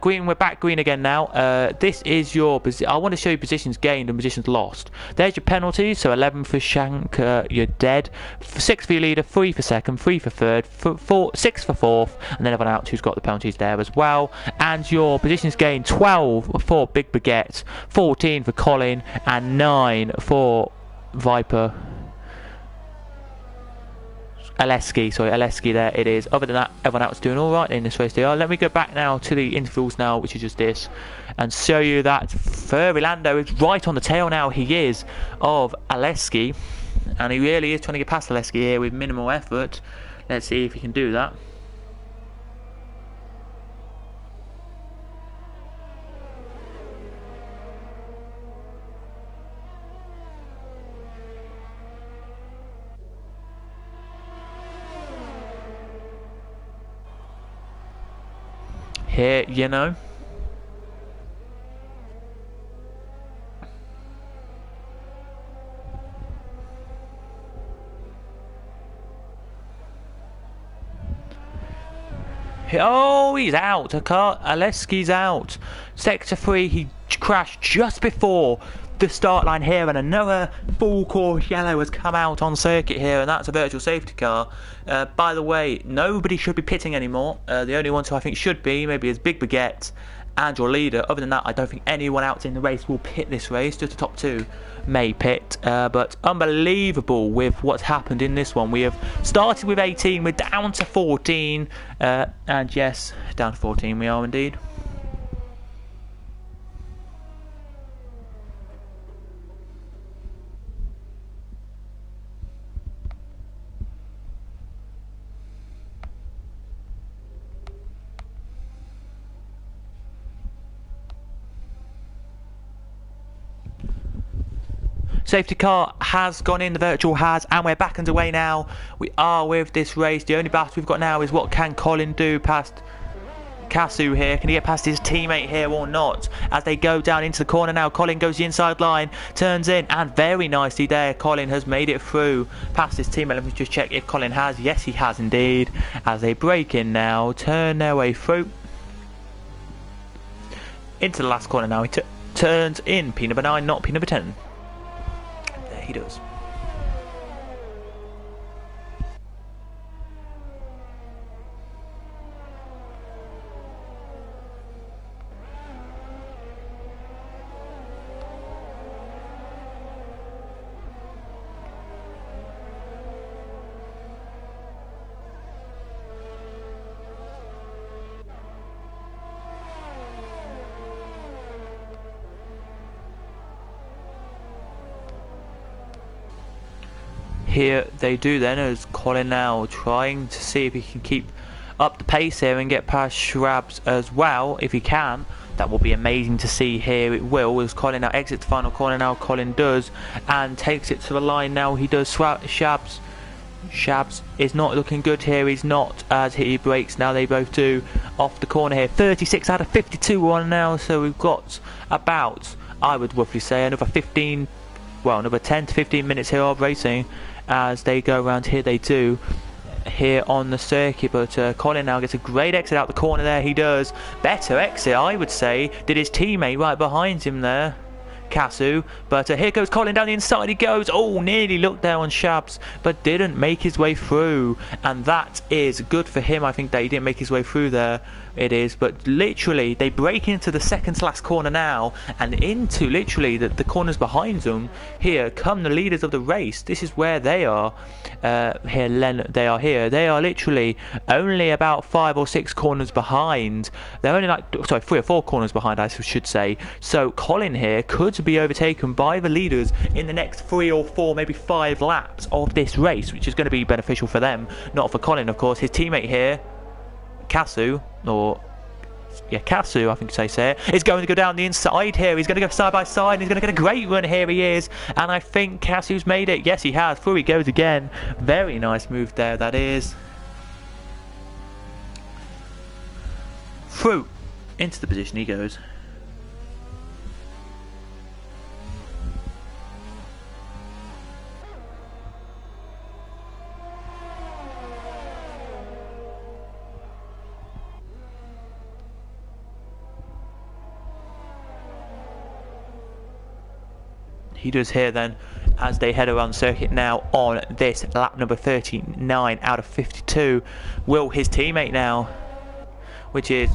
Green, we're back green again now. This is your. I want to show you positions gained and positions lost. There's your penalties. So 11 for Shank, you're dead. 6 for your leader, 3 for second, 3 for third, 6 for fourth, and then everyone else who's got the penalties there as well. And your positions gained: 12 for Big Baguette, 14 for Colin, and 9 for Viper. Aleski there it is. Other than that, everyone else is doing alright in this race. Let me go back now to the intervals now, which is just this, and show you that Furry Lando is right on the tail now. He is of Aleski, and he really is trying to get past Aleski here with minimal effort. Let's see if he can do that. Here, you know. Oh, he's out. Aleski's out. Sector 3, he crashed just before the start line here, and another full course yellow has come out on circuit here, and that's a virtual safety car. By the way, nobody should be pitting anymore. The only ones who I think should be maybe is Big Baguette and your leader. Other than that, I don't think anyone else in the race will pit this race. Just the top two may pit, but unbelievable with what's happened in this one. We have started with 18, we're down to 14, and yes, down to 14 we are indeed. Safety car has gone in, the virtual has, and we're back underway now. We are with this race. The only battle we've got now is what can Colin do past Kasu here. Can he get past his teammate here or not? As they go down into the corner now, Colin goes the inside line, turns in, and very nicely there, Colin has made it through past his teammate. Let me just check if Colin has. Yes, he has indeed. As they break in now, turn their way through into the last corner now. He turns in P number 9, not P number 10. He does. Here they do then, as Colin now trying to see if he can keep up the pace here and get past Shrabs as well. If he can, that will be amazing to see here. It will, as Colin now exits the final corner now. Colin does, and takes it to the line now. He does. Shabs is not looking good here. He's not, as he breaks now. They both do off the corner here. 36 out of 52 on now, so we've got about, I would roughly say, another 10 to 15 minutes here of racing. As they go around here, they do here on the circuit, but Colin now gets a great exit out the corner there. He does. Better exit, I would say, did his teammate right behind him there, Kasu. But here goes Colin down the inside. He goes. Oh, nearly looked there on Shabs, but didn't make his way through, and that is good for him. I think that he didn't make his way through there. It is, but literally they break into the second to last corner now, and into literally the corners behind them. Here come the leaders of the race. This is where they are. They are here. They are literally only about 5 or 6 corners behind. They're only 3 or 4 corners behind, I should say. So Colin here could be overtaken by the leaders in the next 3 or 4, maybe 5 laps of this race, which is going to be beneficial for them, not for Colin, of course. His teammate here, Kasu, Kasu, I think they say it, is going to go down the inside here. He's going to go side by side, and he's going to get a great run. Here he is, and I think Kasu's made it. Yes, he has. Through he goes again. Very nice move there, that is. Through into the position he goes. He does here then, as they head around the circuit now on this lap number 39 out of 52. Will his teammate now, which is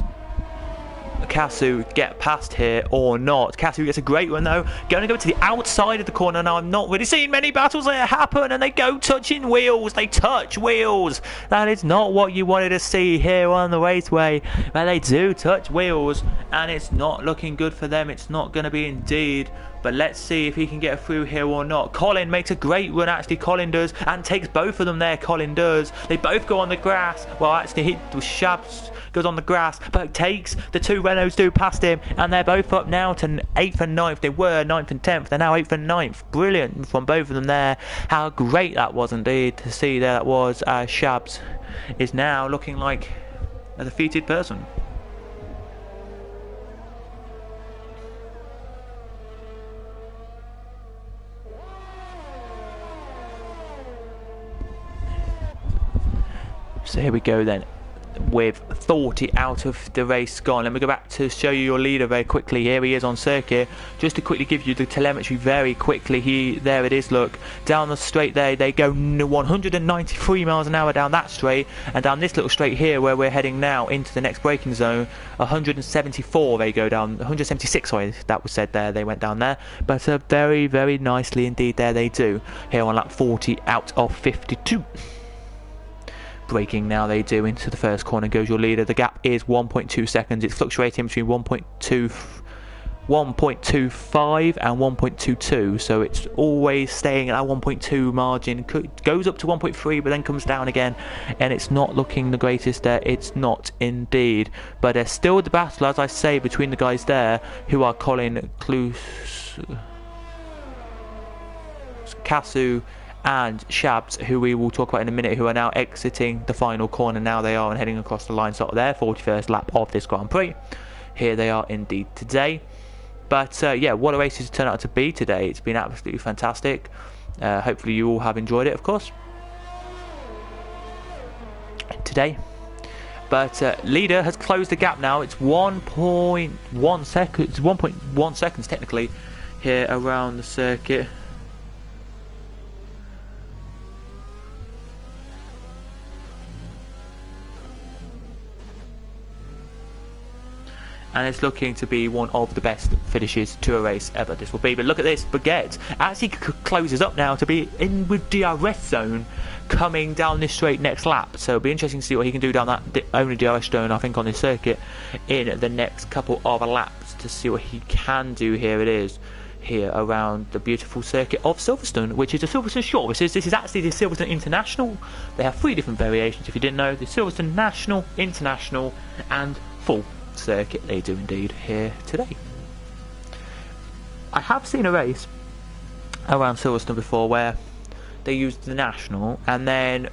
Kasu, get past here or not? Kasu gets a great one though. Going to go to the outside of the corner now. I'm not really seeing many battles there happen, and they go touching wheels. They touch wheels. That is not what you wanted to see here on the raceway, but they do touch wheels, and it's not looking good for them. It's not going to be indeed. But let's see if he can get through here or not. Colin makes a great run, actually, Colin does, and takes both of them there, Colin does. They both go on the grass. Well, actually, Shabs goes on the grass, but takes the 2 Renaults do past him, and they're both up now to 8th and 9th. They were 9th and 10th. They're now 8th and 9th. Brilliant from both of them there. How great that was indeed to see there. That was Shabs is now looking like a defeated person. So here we go then. with 40 out of the race gone. Let me go back to show you your leader very quickly. Here he is on circuit. Just to quickly give you the telemetry very quickly. There it is, look. Down the straight there, they go 193 miles an hour down that straight, and down this little straight here where we're heading now into the next braking zone, 174 they go down, 176, sorry, that was said there, they went down there, but very, very nicely indeed there they do. Here on lap 40 out of 52. Braking now they do into the first corner goes your leader. The gap is 1.2 seconds. It's fluctuating between 1.25 and 1.22, so it's always staying at that 1.2 margin. Goes up to 1.3 but then comes down again, and it's not looking the greatest there. It's not indeed, but there's still the battle, as I say, between the guys there who are Colin Casu and Shabs, who we will talk about in a minute, who are now exiting the final corner. Now they are and heading across the line, sort of their 41st lap of this Grand Prix. Here they are indeed today. But yeah, what a race it's turned out to be today. It's been absolutely fantastic. Hopefully you all have enjoyed it, of course, today. But leader has closed the gap now. It's 1.1 seconds. It's 1.1 seconds technically here around the circuit. And it's looking to be one of the best finishes to a race ever this will be. But look at this, Baguette as he closes up now to be in with DRS zone coming down this straight next lap. So it'll be interesting to see what he can do down that only DRS zone, I think, on this circuit in the next couple of laps, to see what he can do. Here it is, here around the beautiful circuit of Silverstone, which is the Silverstone Short. This is actually the Silverstone International. They have 3 different variations, if you didn't know. The Silverstone National, International and Full circuit. They do indeed here today. I have seen a race around Silverstone before where they used the National and then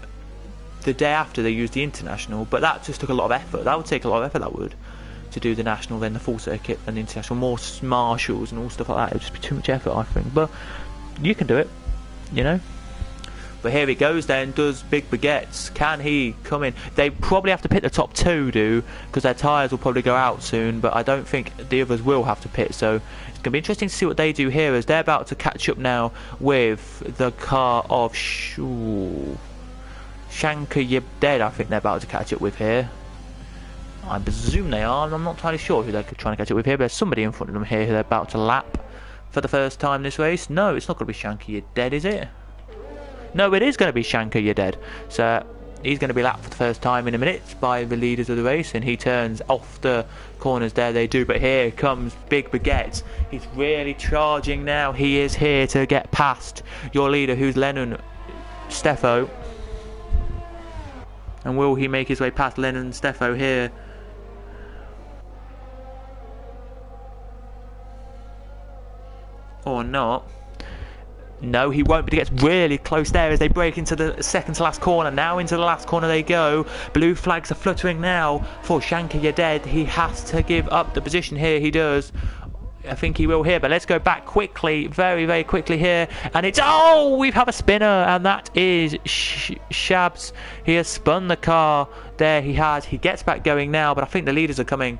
the day after they used the International, but that just took a lot of effort. That would take a lot of effort, that would, to do the National, then the full circuit and the International, more marshals and all stuff like that. It would just be too much effort, I think, but you can do it, you know. But here he goes then, does Big Baguettes. Can he come in? They probably have to pit the top 2, because their tyres will probably go out soon, but I don't think the others will have to pit, so it's going to be interesting to see what they do here, as they're about to catch up now with the car of Shankar Yebded. I think they're about to catch up with here. I presume they are. I'm not entirely sure who they're trying to catch up with here, but there's somebody in front of them here who they're about to lap for the first time this race. No, it's not going to be Shankar Yebded, is it? No, it is going to be Shankar Yebded. So he's going to be lapped for the first time in a minute by the leaders of the race, and he turns off the corners there. They do, but here comes Big Baguette. He's really charging now. He is here to get past your leader, who's Lennon Steffo. And will he make his way past Lennon Steffo here? Or not? No, he won't, but he gets really close there as they break into the second to last corner. Now into the last corner they go. Blue flags are fluttering now for Shankar Yebded. He has to give up the position here. He does. I think he will here, but let's go back quickly, very, very quickly here. And it's, oh, we have a spinner, and that is Shabs. He has spun the car. There he has. He gets back going now, but I think the leaders are coming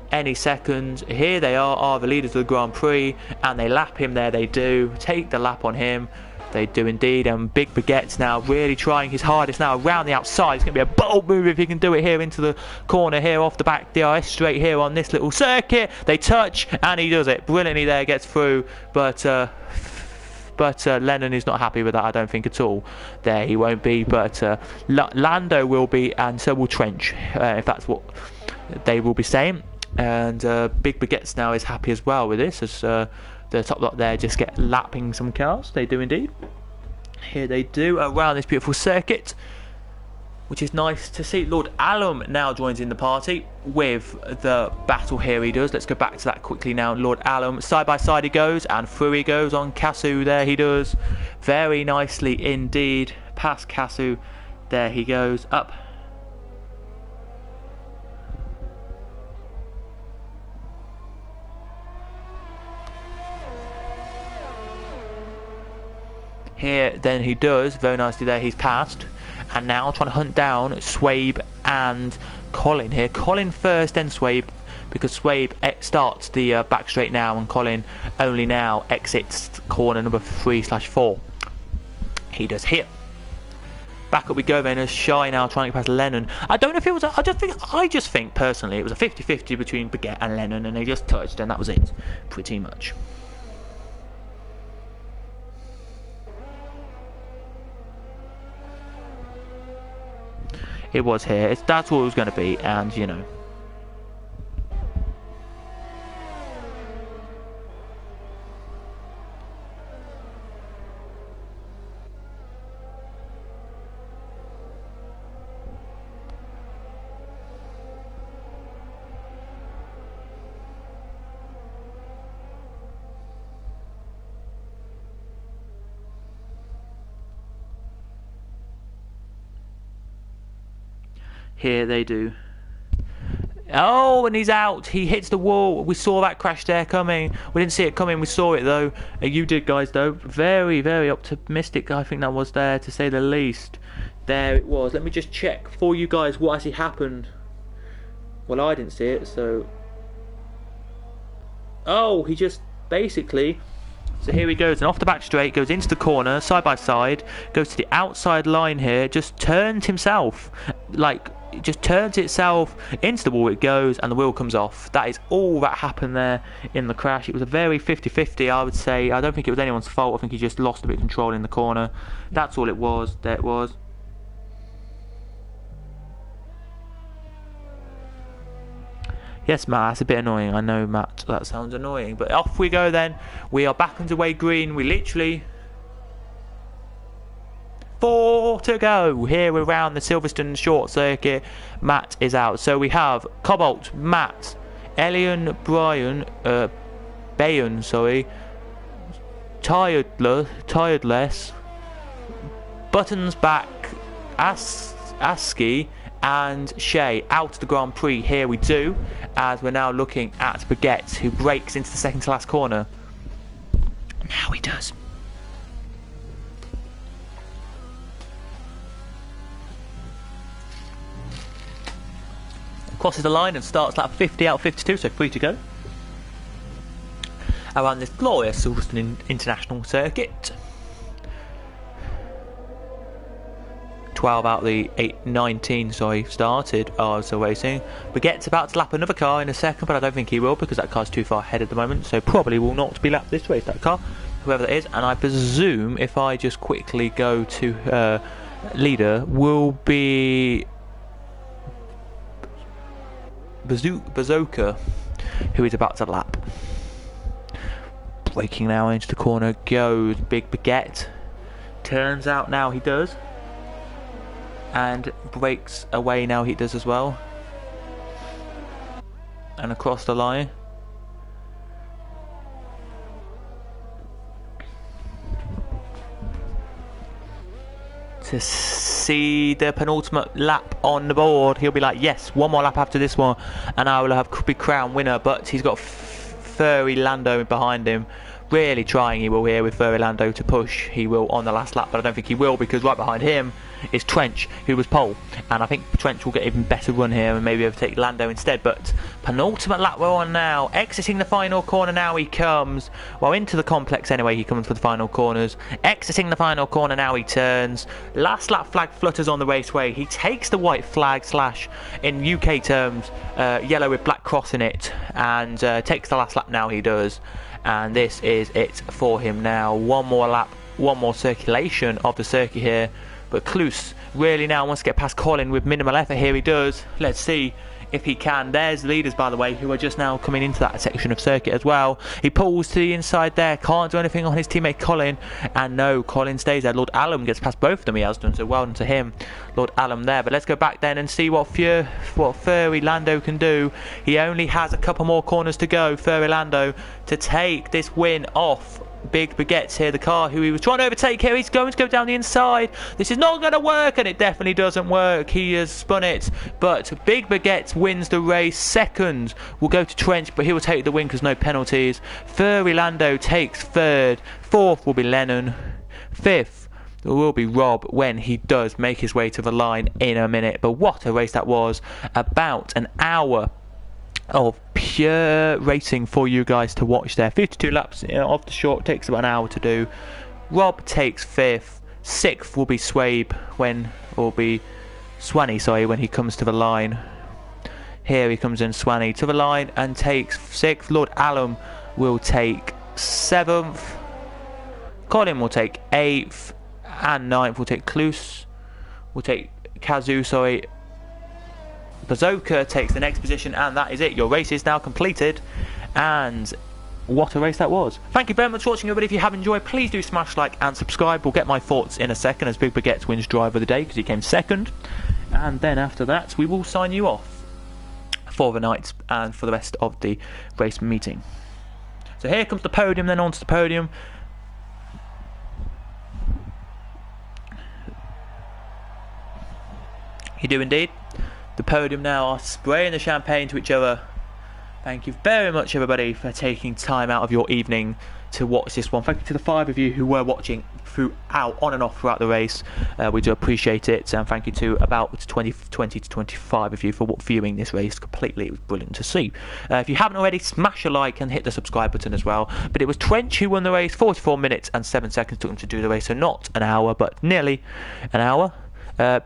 any second. Here they are the leaders of the Grand Prix, and they lap him there. They do take the lap on him. They do indeed, and Big Baguette's now really trying his hardest now around the outside. It's going to be a bold move if he can do it here into the corner here off the back DRS straight here on this little circuit. They touch, and he does it brilliantly there, gets through, but Lennon is not happy with that, I don't think at all. There he won't be, but Lando will be, and so will Trench, if that's what they will be saying. And Big Baguettes now is happy as well with this, as the top lot there just get lapping some cars. They do indeed. Here they do around this beautiful circuit, which is nice to see. Lord Alum now joins in the party with the battle. Here he does. Let's go back to that quickly now. Lord Alum, side by side he goes, and through he goes on Casu. There he does. Very nicely indeed. Past Casu. There he goes. Up. Here then he does. Very nicely there. He's passed. And now trying to hunt down Swabe and Colin here. Colin first, then Swabe, because Swabe starts the back straight now, and Colin only now exits corner number 3/4. He does here. Back up we go then as Shy now trying to get past Lennon. I don't know if it was I just think personally it was a 50-50 between Baguette and Lennon, and they just touched and that was it. Pretty much. It was here. That's what it was going to be, and you know. Here they do. Oh, and he's out. He hits the wall. We saw that crash there coming. We didn't see it coming. We saw it though. You did, guys, though. Very, very optimistic, I think that was there, to say the least. There it was. Let me just check for you guys what actually happened. Well, I didn't see it, so... Oh, he just basically... So here he goes, and off the back straight, goes into the corner, side by side, goes to the outside line here, just turns himself, like, it just turns itself into the wall, it goes, and the wheel comes off. That is all that happened there in the crash. It was a very 50-50, I would say. I don't think it was anyone's fault. I think he just lost a bit of control in the corner. That's all it was. There it was. Yes, Matt, that's a bit annoying. I know, Matt, that sounds annoying. But off we go then. We are back underway green. We literally... 4 to go. Here we're around the Silverstone short circuit. Matt is out. So we have Cobalt, Matt, Elian, Brian, Bayon, sorry, Tiredless, Buttons back, ASCII, and Shay out of the Grand Prix. Here we do, as we're now looking at Baguette, who breaks into the second to last corner. Now he does. Crosses the line and starts lap 50 out of 52, so 3 to go. Around this glorious Silverstone International Circuit. 12 out of the 19 started so racing. Baguette's about to lap another car in a second, but I don't think he will, because that car's too far ahead at the moment, so probably will not be lapped this race, that car, whoever that is. And I presume, if I just quickly go to leader, will be Bazooka, who is about to lap. Braking now into the corner goes Big Baguette. Turns out now he does. And breaks away now he does as well. And across the line. To see the penultimate lap on the board, he'll be like, yes, one more lap after this one and I will be crowned winner. But he's got Furry Lando behind him, really trying. He will here with Furry Lando to push. He will on the last lap, but I don't think he will, because right behind him is Trench, who was pole, and I think Trench will get even better run here and maybe overtake Lando instead. But penultimate lap we're on now, exiting the final corner. Now he comes, well, into the complex anyway. He comes for the final corners, exiting the final corner. Now he turns. Last lap flag flutters on the raceway. He takes the white flag slash, in UK terms, yellow with black cross in it, and takes the last lap. Now he does, and this is it for him now. One more lap, one more circulation of the circuit here. But Kloos really now wants to get past Colin with minimal effort. Here he does. Let's see if he can. There's the leaders, by the way, who are just now coming into that section of circuit as well. He pulls to the inside there. Can't do anything on his teammate Colin. And no, Colin stays there. Lord Allen gets past both of them. He has done, so well done to him, Lord Allen there. But let's go back then and see what Furry Lando can do. He only has a couple more corners to go, Furry Lando, to take this win off Big Baguette's here, the car who he was trying to overtake here. He's going to go down the inside. This is not going to work, and it definitely doesn't work. He has spun it, but Big Baguette wins the race. Second will go to Trench, but he will take the win because no penalties. Furry Lando takes third. Fourth will be Lennon. Fifth It will be Rob when he does make his way to the line in a minute. But what a race that was. About an hour of pure racing for you guys to watch there. 52 laps off the short, takes about an hour to do. Rob takes 5th. 6th will be Swanee, when he comes to the line. Here he comes in, Swanee to the line and takes 6th. Lord Alum will take 7th. Colin will take 8th. And 9th will take Cluse. Will take Kazoo, Bazooka takes the next position, and that is it. Your race is now completed. And what a race that was. Thank you very much for watching, everybody. If you have enjoyed, please do smash like and subscribe. We'll get my thoughts in a second as Big Baguette wins driver of the day because he came 2nd. And then after that, we will sign you off for the night and for the rest of the race meeting. So here comes the podium, then onto the podium. You do indeed. The podium now are spraying the champagne to each other. Thank you very much, everybody, for taking time out of your evening to watch this one. Thank you to the 5 of you who were watching on and off throughout the race. We do appreciate it, and thank you to about 20 to 25 of you for viewing this race completely. It was brilliant to see. If you haven't already, smash a like and hit the subscribe button as well. But it was Trench who won the race. 44 minutes and 7 seconds took him to do the race, so not an hour, but nearly an hour.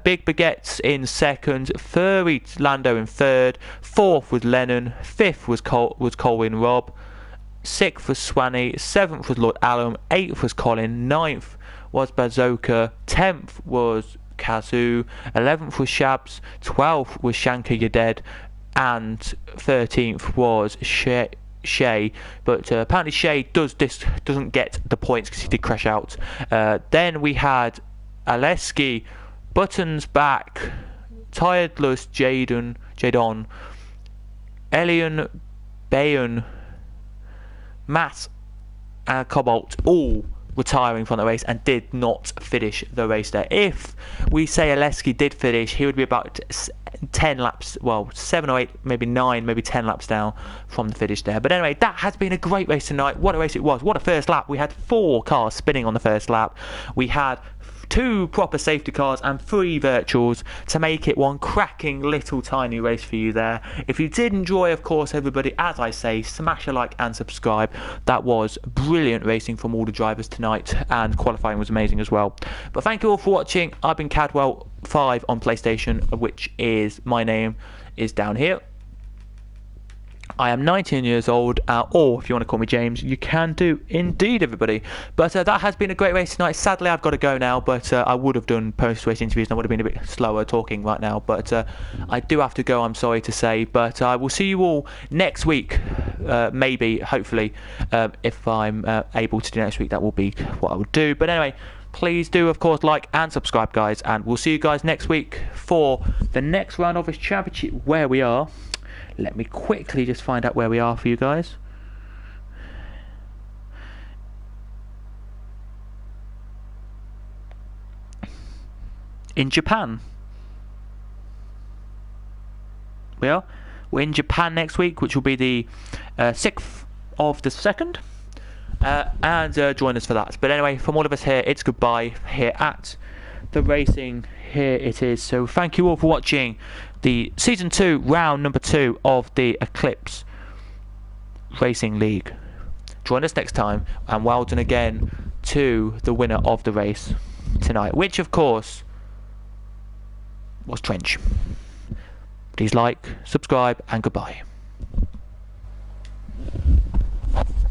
Big Baguettes in 2nd, Furry Lando in 3rd, 4th was Lennon, 5th was Colwyn Rob, 6th was Swanee, 7th was Lord Alum, 8th was Colin, 9th was Bazooka, 10th was Kazoo, 11th was Shabs, 12th was Shanker You're Dead, and 13th was Shay, but apparently Shay doesn't get the points because he did crash out. Then we had Aleski, Buttons back, Tiredless Jadon, Elian, Bayon, Matt and Cobalt all retiring from the race and did not finish the race there. If we say Aleski did finish, he would be about 10 laps, well, 7 or 8, maybe 9, maybe 10 laps down from the finish there. But anyway, that has been a great race tonight. What a race it was. What a first lap. We had 4 cars spinning on the first lap. We had 2 proper safety cars and 3 virtuals to make it one cracking little tiny race for you there. If you did enjoy, of course, everybody, as I say, smash a like and subscribe. That was brilliant racing from all the drivers tonight, and qualifying was amazing as well. But thank you all for watching. I've been Cadwell5 on PlayStation, which is my name is down here. I am 19 years old, or if you want to call me James, you can do indeed, everybody. But that has been a great race tonight. Sadly, I've got to go now, but I would have done post-race interviews and I would have been a bit slower talking right now. But I do have to go, I'm sorry to say. But I will see you all next week, maybe, hopefully. If I'm able to do next week, that will be what I will do. But anyway, please do, of course, like and subscribe, guys. And we'll see you guys next week for the next round of this championship, where we are. Let me quickly just find out where we are for you guys. In Japan. We're in Japan next week, which will be the 6th of the 2nd. And join us for that. But anyway, from all of us here, it's goodbye here at the racing. Here it is. So thank you all for watching the Season 2, round number 2 of the Eclipse Racing League. Join us next time, and well done again to the winner of the race tonight, which of course was Trench. Please like, subscribe, and goodbye.